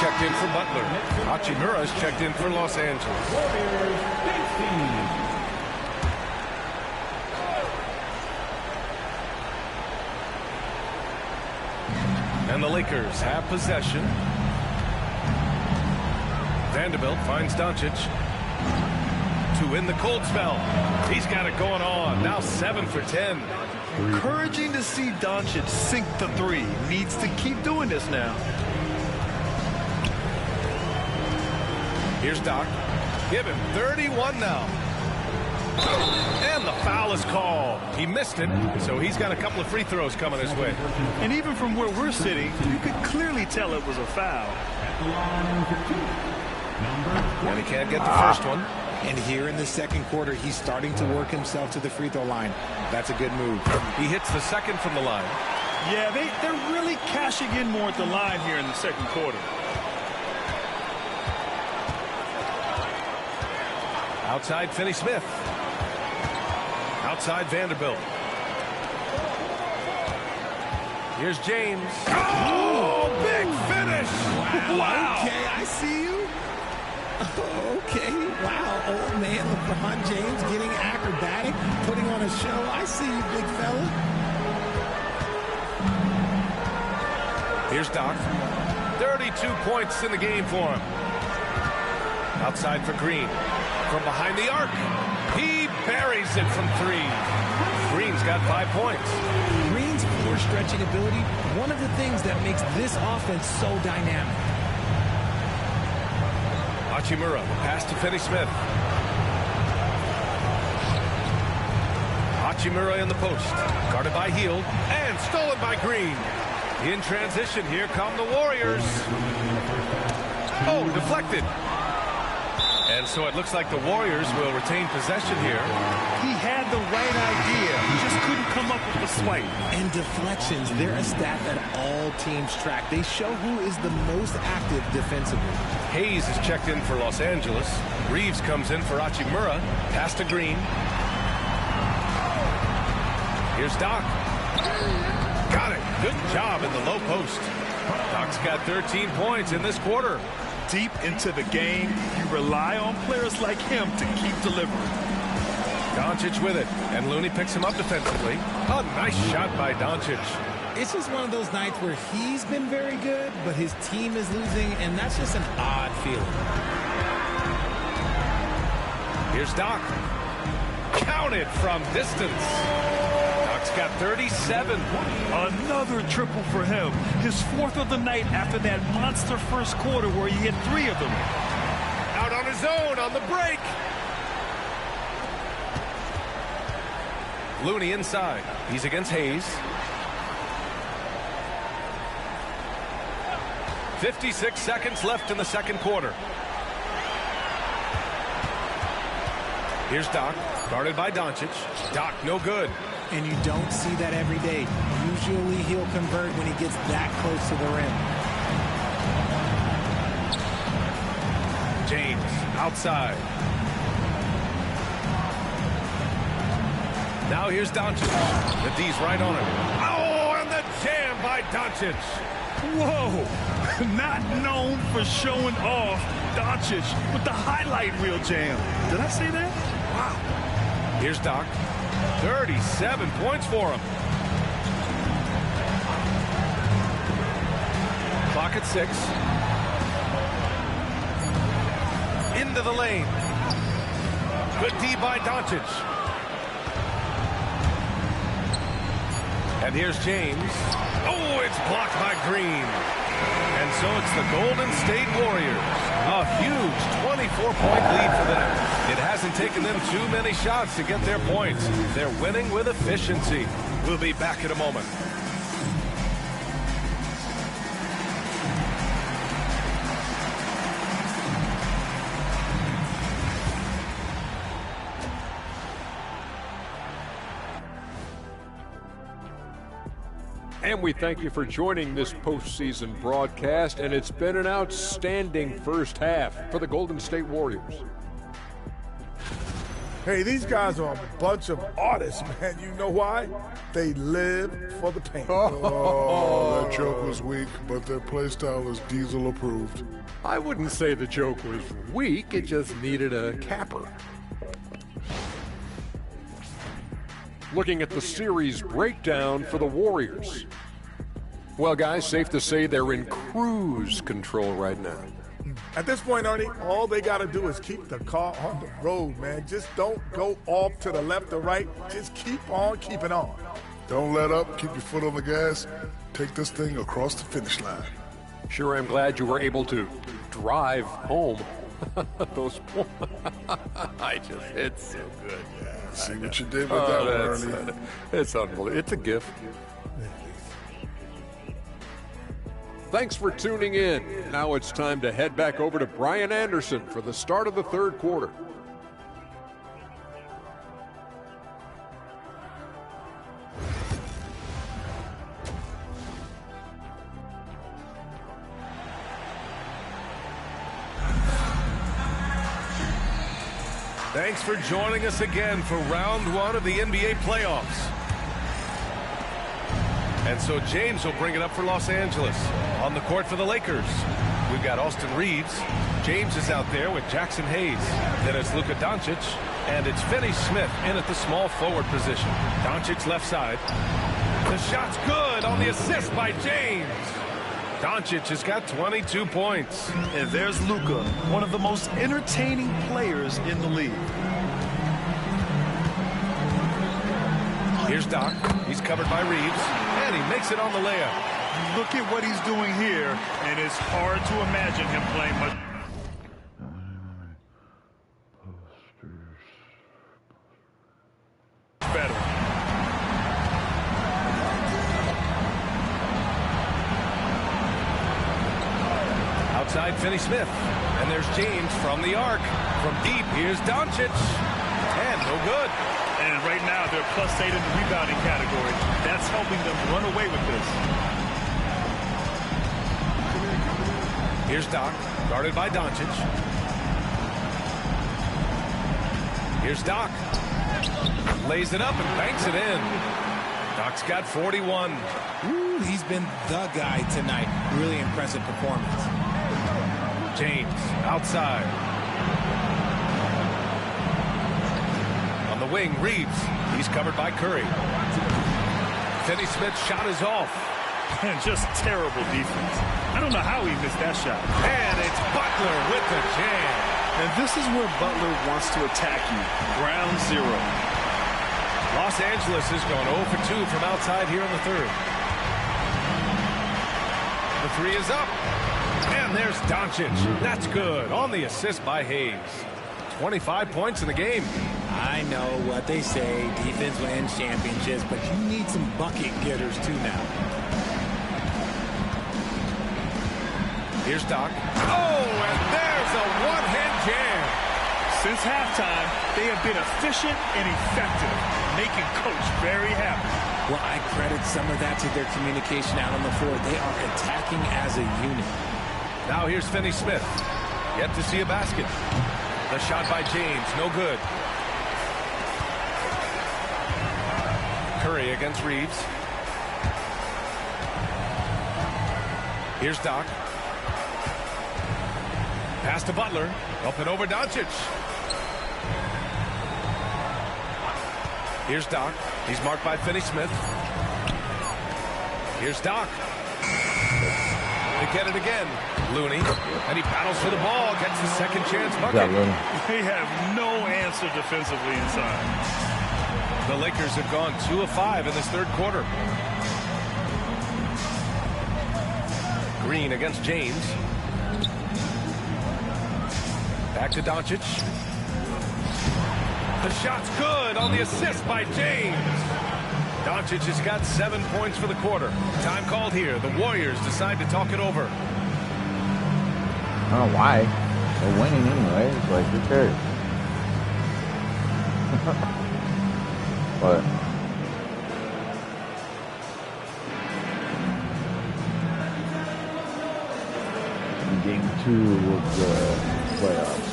Checked in for Butler. Hachimura's checked in for Los Angeles. And the Lakers have possession. Vanderbilt finds Doncic to win the cold spell. He's got it going on. Now 7 for 10. Encouraging to see Doncic sink the 3. Needs to keep doing this now. Here's Doc. Give him 31 now. And the foul is called. He missed it, so he's got a couple of free throws coming his way. And even from where we're sitting, you could clearly tell it was a foul. And he can't get the first one. And here in the second quarter, he's starting to work himself to the free throw line. That's a good move. He hits the second from the line. Yeah, they're really cashing in more at the line here in the second quarter. Outside Finney Smith. Outside Vanderbilt. Here's James. Oh, big finish. Wow. Okay, I see you. Okay, wow. Old man LeBron James getting acrobatic, putting on a show. I see you, big fella. Here's Doc. 32 points in the game for him. Outside for Green. From behind the arc. He buries it from 3. Green's got 5 points. Green's floor stretching ability, one of the things that makes this offense so dynamic. Hachimura, pass to Finney Smith. Hachimura in the post. Guarded by Hield. And stolen by Green. In transition, here come the Warriors. Oh, deflected. And so it looks like the Warriors will retain possession here. He had the right idea. He just couldn't come up with the swipe. And deflections, they're a stat that all teams track. They show who is the most active defensively. Hayes is checked in for Los Angeles. Reeves comes in for Hachimura. Pass to Green. Here's Doc. Got it. Good job in the low post. Doc's got 13 points in this quarter. Deep into the game, you rely on players like him to keep delivering. Doncic with it, and Looney picks him up defensively. A nice shot by Doncic. It's just one of those nights where he's been very good, but his team is losing, and that's just an odd feeling. Here's Doc. Counted from distance. Doc's got 37. Another triple for him. His 4th of the night after that monster first quarter where he hit 3 of them. Out on his own on the break. Looney inside. He's against Hayes. 56 seconds left in the second quarter. Here's Doc, guarded by Doncic. Doc, no good. And you don't see that every day. Usually he'll convert when he gets that close to the rim. James, outside. Now here's Doncic. The D's right on him. Oh, and the jam by Doncic. Whoa! Not known for showing off, Doncic with the highlight reel jam. Did I say that? Wow. Here's Doc. 37 points for him. Clock at 6. Into the lane. Good D by Doncic. And here's James. Oh, it's blocked by Green. And so it's the Golden State Warriors. A huge 24-point lead for them. It hasn't taken them too many shots to get their points. They're winning with efficiency. We'll be back in a moment. And we thank you for joining this postseason broadcast, and it's been an outstanding first half for the Golden State Warriors. Hey, these guys are a bunch of artists, man. You know why? They live for the paint. Oh, that joke was weak, but their play style is Diesel approved. I wouldn't say the joke was weak, it just needed a capper. Looking at the series breakdown for the Warriors. Well, guys, safe to say they're in cruise control right now. At this point, Ernie, all they got to do is keep the car on the road, man. Just don't go off to the left or right. Just keep on keeping on. Don't let up. Keep your foot on the gas. Take this thing across the finish line. Sure, I'm glad you were able to drive home. Those points. It's so good. Yeah, see what you did with that one, Ernie. It's unbelievable. It's a gift. Thanks for tuning in. Now it's time to head back over to Brian Anderson for the start of the third quarter. Thanks for joining us again for round 1 of the NBA playoffs. And so James will bring it up for Los Angeles. On the court for the Lakers, we've got Austin Reeves. James is out there with Jackson Hayes. Then it's Luka Doncic. And it's Finney Smith in at the small forward position. Doncic left side. The shot's good on the assist by James. Doncic has got 22 points. And there's Luka, one of the most entertaining players in the league. Here's Doc. He's covered by Reeves. And he makes it on the layup. Look at what he's doing here, and it's hard to imagine him playing much better. Outside, Finney Smith. And there's James from the arc. From deep, here's Doncic. And no good. And right now, they're +8 in the rebounding category. That's helping them run away with this. Here's Doc, guarded by Doncic. Here's Doc. Lays it up and banks it in. Doc's got 41. Ooh, he's been the guy tonight. Really impressive performance. James, outside. On the wing, Reeves. He's covered by Curry. Finney Smith's shot is off. And just terrible defense. I don't know how he missed that shot. And it's Butler with the jam. And this is where Butler wants to attack you. Ground zero. Los Angeles is going 0 for 2 from outside here in the third. The three is up. And there's Doncic. That's good. On the assist by Hayes. 25 points in the game. I know what they say. Defense wins championships, but you need some bucket getters too now. Here's Doc. Oh, and there's a one-hand jam. Since halftime, they have been efficient and effective, making Coach very happy. Well, I credit some of that to their communication out on the floor. They are attacking as a unit. Now here's Finney Smith. Yet to see a basket. The shot by James, no good. Curry against Reeves. Here's Doc. Pass to Butler. Up and over Doncic. Here's Doc. He's marked by Finney-Smith. Here's Doc. They get it again. Looney. And he battles for the ball. Gets the second chance bucket. They have no answer defensively inside. The Lakers have gone 2 of 5 in this third quarter. Green against James. Back to Doncic. The shot's good on the assist by James. Doncic has got 7 points for the quarter. Time called here. The Warriors decide to talk it over. I don't know why. They're winning anyway. It's like, who cares? But game 2 of the playoffs.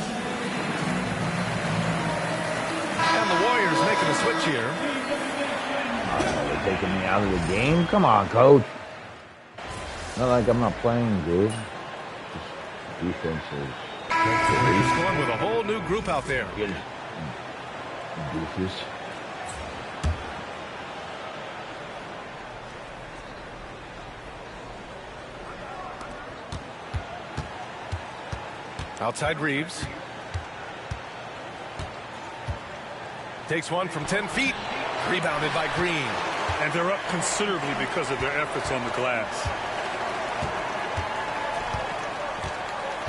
And the Warriors making a switch here. They're taking me out of the game? Come on, coach. Not like I'm not playing good. Just defensive. He's going with a whole new group out there. Doofus. Outside Reeves. Takes one from 10 feet. Rebounded by Green. And they're up considerably because of their efforts on the glass.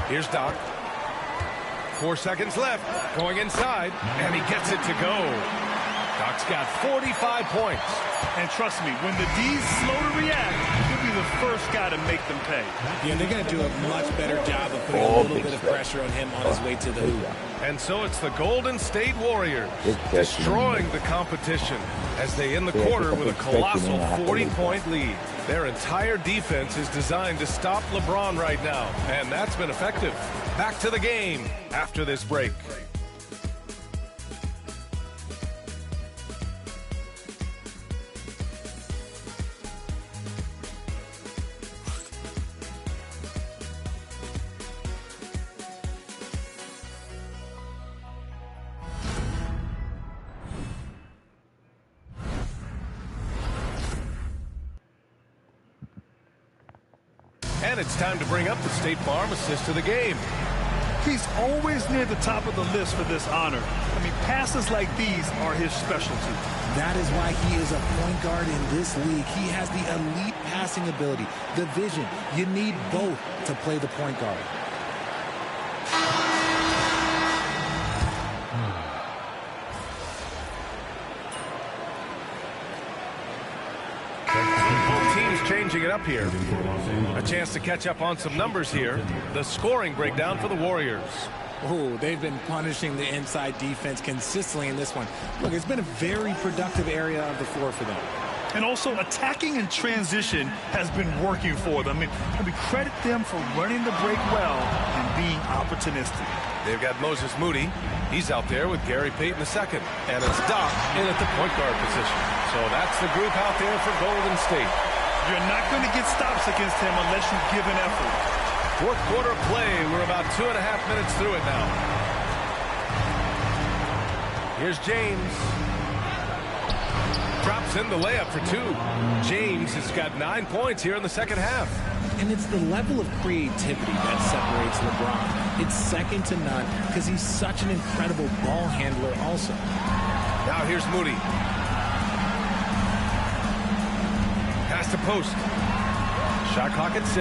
Here's Doc. 4 seconds left. Going inside. And he gets it to go. Doc's got 45 points. And trust me, when the D's slow to react, he'll be the first guy to make them pay. Yeah, they're going to do a much better job of putting a little bit of pressure on him on his way to the hoop. And so it's the Golden State Warriors destroying the competition as they end the quarter with a colossal 40-point lead. Their entire defense is designed to stop LeBron right now, and that's been effective. Back to the game after this break. And it's time to bring up the State Farm assist of the game. He's always near the top of the list for this honor. I mean, passes like these are his specialty. That is why he is a point guard in this league. He has the elite passing ability, the vision. You need both to play the point guard. Changing it up here. A chance to catch up on some numbers here. The scoring breakdown for the Warriors. Oh, they've been punishing the inside defense consistently in this one. Look, it's been a very productive area of the floor for them. And also, attacking in transition has been working for them. I mean, credit them for running the break well and being opportunistic. They've got Moses Moody. He's out there with Gary Payton II. And it's Doc in at the point guard position. So that's the group out there for Golden State. You're not going to get stops against him unless you give an effort. Fourth quarter play. We're about 2.5 minutes through it now. Here's James. Drops in the layup for 2. James has got 9 points here in the second half. And it's the level of creativity that separates LeBron. It's second to none because he's such an incredible ball handler also. Now here's Moody. Pass to post. Shot clock at 6.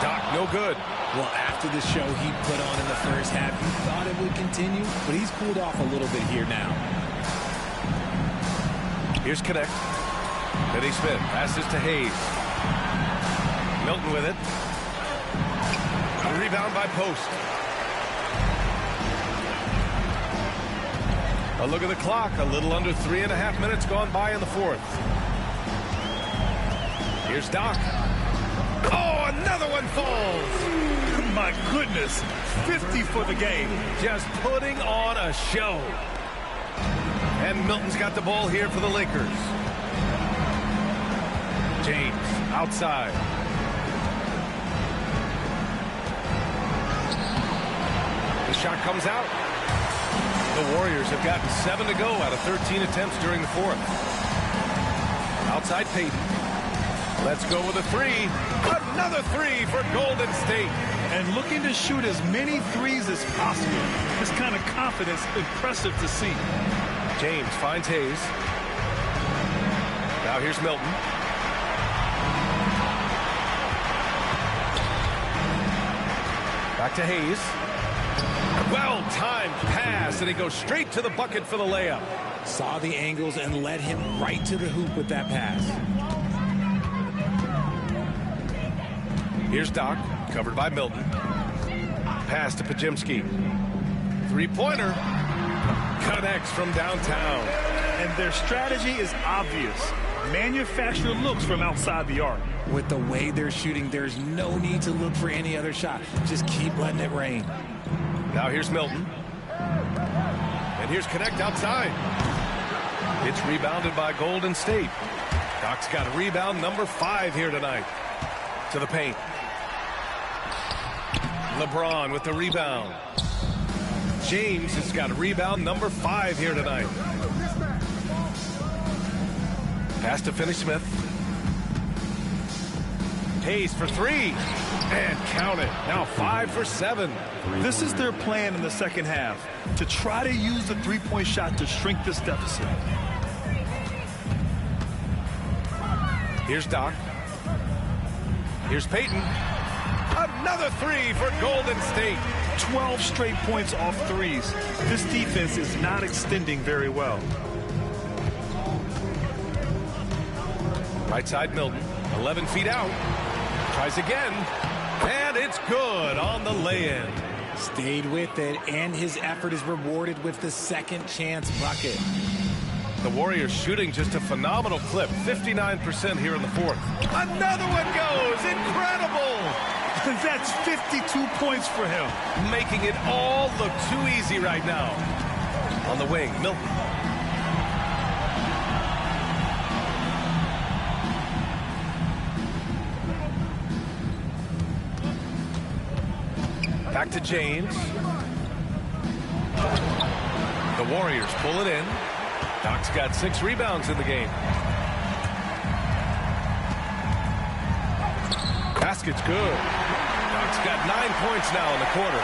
Doc, no good. Well, after the show he put on in the first half, you thought it would continue, but he's cooled off a little bit here now. Here's Connect. Finney-Smith passes to Hayes. Milton with it. A rebound by Post. A look at the clock. A little under 3.5 minutes gone by in the fourth. Here's Doc. Oh, another one falls. My goodness. 50 for the game. Just putting on a show. And Milton's got the ball here for the Lakers. James outside. The shot comes out. The Warriors have gotten 7 to go out of 13 attempts during the fourth. Outside Payton. Let's go with a three. Another three for Golden State. And looking to shoot as many threes as possible. This kind of confidence, impressive to see. James finds Hayes. Now here's Milton. Back to Hayes. Well-timed pass, and he goes straight to the bucket for the layup. Saw the angles and led him right to the hoop with that pass. Here's Doc, covered by Milton. Pass to Podziemski. Three-pointer. Connects from downtown. And their strategy is obvious. Manufacture looks from outside the arc. With the way they're shooting, there's no need to look for any other shot. Just keep letting it rain. Now here's Milton. And here's Connect outside. It's rebounded by Golden State. Doc's got a rebound number 5 here tonight. To the paint. LeBron with the rebound. James has got a rebound number 5 here tonight. Pass to Finney-Smith. Hayes for 3. And count it. Now 5 for 7. This is their plan in the second half, to try to use the three-point shot to shrink this deficit. Here's Doc. Here's Payton. Another 3 for Golden State. 12 straight points off threes. This defense is not extending very well. Right side Milton. 11 feet out. Tries again. And it's good on the lay-in. Stayed with it, and his effort is rewarded with the second chance bucket. The Warriors shooting just a phenomenal clip. 59% here in the fourth. Another one goes. Incredible. That's 52 points for him. Making it all look too easy right now. On the wing, Milton. Back to James. The Warriors pull it in. Doc's got 6 rebounds in the game. Basket's good. Doc's got 9 points now in the quarter.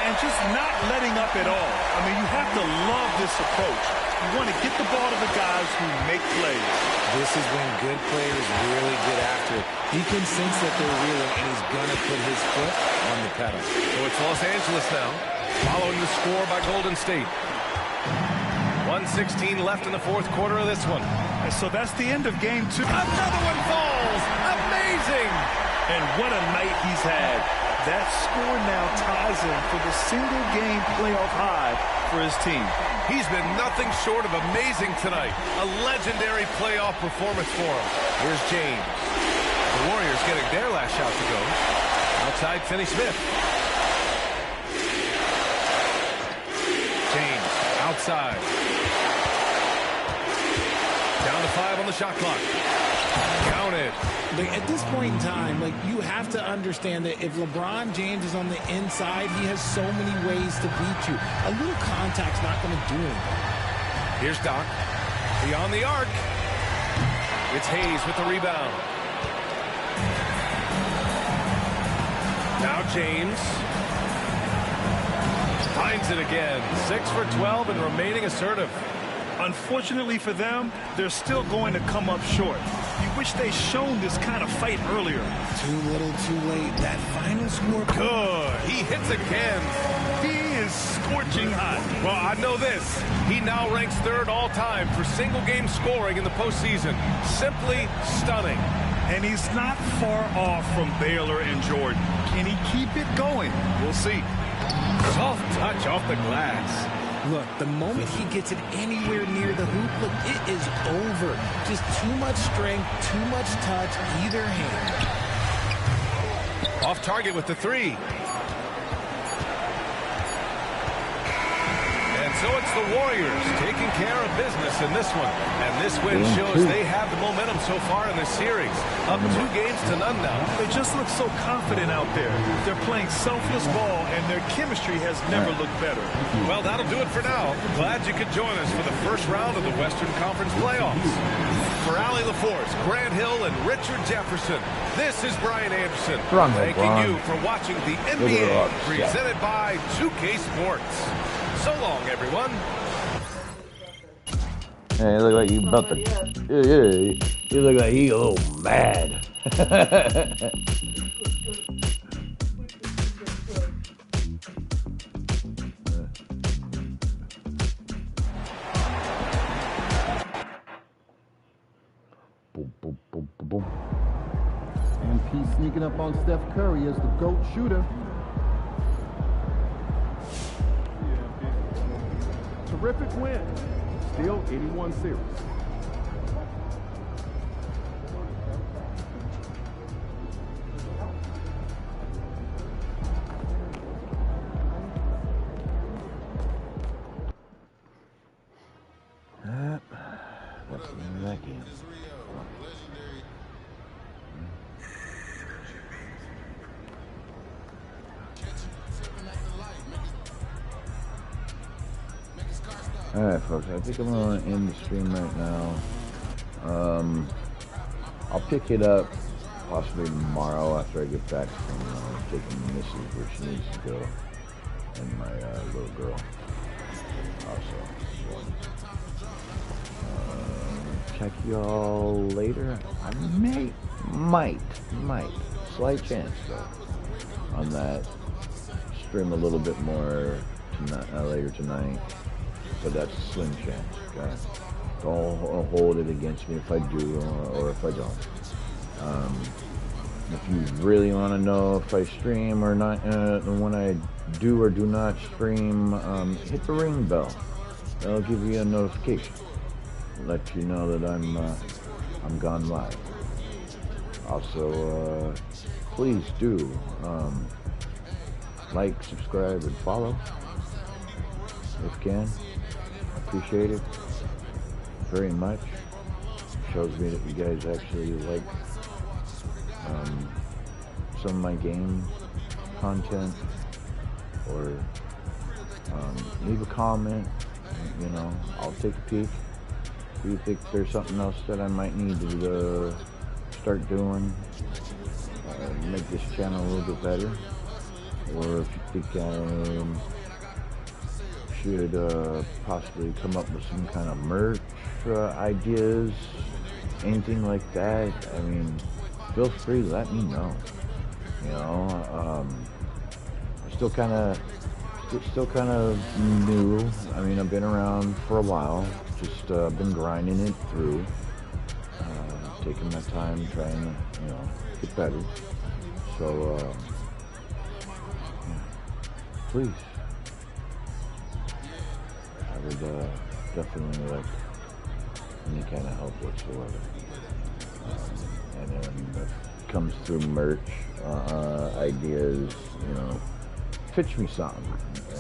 And just not letting up at all. I mean, you have to love this approach. You want to get the ball to the guys who make plays. This is when good players really get after it. He can sense that they're reeling, and he's going to put his foot on the pedal. So it's Los Angeles now, following the score by Golden State. 1:16 left in the fourth quarter of this one. And so that's the end of game 2. Another one falls. Amazing. And what a night he's had. That score now ties him for the single-game playoff high for his team. He's been nothing short of amazing tonight. A legendary playoff performance for him. Here's James. The Warriors getting their last shot to go. Outside Finney-Smith. James outside. Down to 5 on the shot clock. Counted. At this point in time, you have to understand that if LeBron James is on the inside, he has so many ways to beat you. A little contact's not going to do anything. Here's Doc. Beyond the arc. It's Hayes with the rebound. Now James. Finds it again. 6 for 12 and remaining assertive. Unfortunately for them, they're still going to come up short. You wish they'd shown this kind of fight earlier. Too little, too late. That final score. Good. He hits again. He is scorching hot. Well, I know this. He now ranks 3rd all-time for single-game scoring in the postseason. Simply stunning. And he's not far off from Baylor and Jordan. Can he keep it going? We'll see. Soft touch off the glass. Look, the moment he gets it anywhere near the hoop, look, it is over. Just too much strength, too much touch, either hand. Off target with the 3. And so it's the Warriors taking care of business in this one. And this win shows they have the momentum so far in this series. Up 2 games to none now. They just look so confident out there. They're playing selfless ball, and their chemistry has never looked better. Well, that'll do it for now. Glad you could join us for the first round of the Western Conference playoffs. For Allie LaForce, Grant Hill, and Richard Jefferson, this is Brian Anderson. Thanking you for watching the NBA presented by 2K Sports. So long, everyone. Hey, you look like you about to. You look like you a little mad. Boom, boom, boom, boom, boom. MP sneaking up on Steph Curry as the GOAT shooter. Terrific win. Still 81 series. That's the end of that game. Alright folks, I think I'm going to end the stream right now. I'll pick it up possibly tomorrow after I get back from taking Mrs. where she needs to go, and my little girl also. So, check y'all later. I might, slight chance though, on that. Stream a little bit more tonight, later tonight. But that's a slim chance, okay? Don't hold it against me if I do or if I don't. If you really want to know if I stream or not, when I do or do not stream, hit the ring bell. That'll give you a notification. Let you know that I'm gone live. Also, please do like, subscribe, and follow if you can. Appreciate it very much. Shows me that you guys actually like some of my game content, or leave a comment. You know, I'll take a peek. If you think there's something else that I might need to start doing, make this channel a little bit better, or if you think I should possibly come up with some kind of merch ideas, anything like that, I mean, feel free to let me know. You know, still kind of new. I mean, I've been around for a while, just been grinding it through, taking my time, trying to, you know, get better. So, yeah. Please. I would definitely like any kind of help whatsoever. And then if it comes through merch, ideas, you know, pitch me something.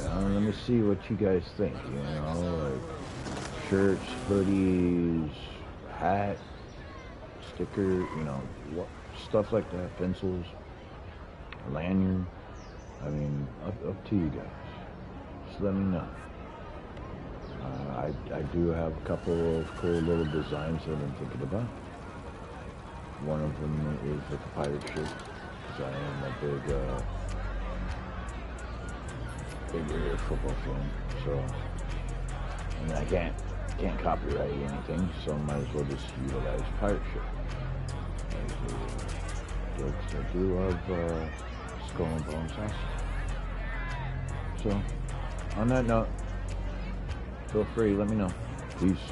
Let me see what you guys think, you know, like shirts, hoodies, hat, sticker, you know, stuff like that, pencils, lanyard. I mean, up to you guys. Just let me know. I do have a couple of cool little designs that I'm thinking about. One of them is with the pirate ship, because I am a big football fan. So, and I can't copyright anything, so I might as well just utilize pirate ship. I do love Skull and Bones House. So, on that note, feel free, let me know. Peace.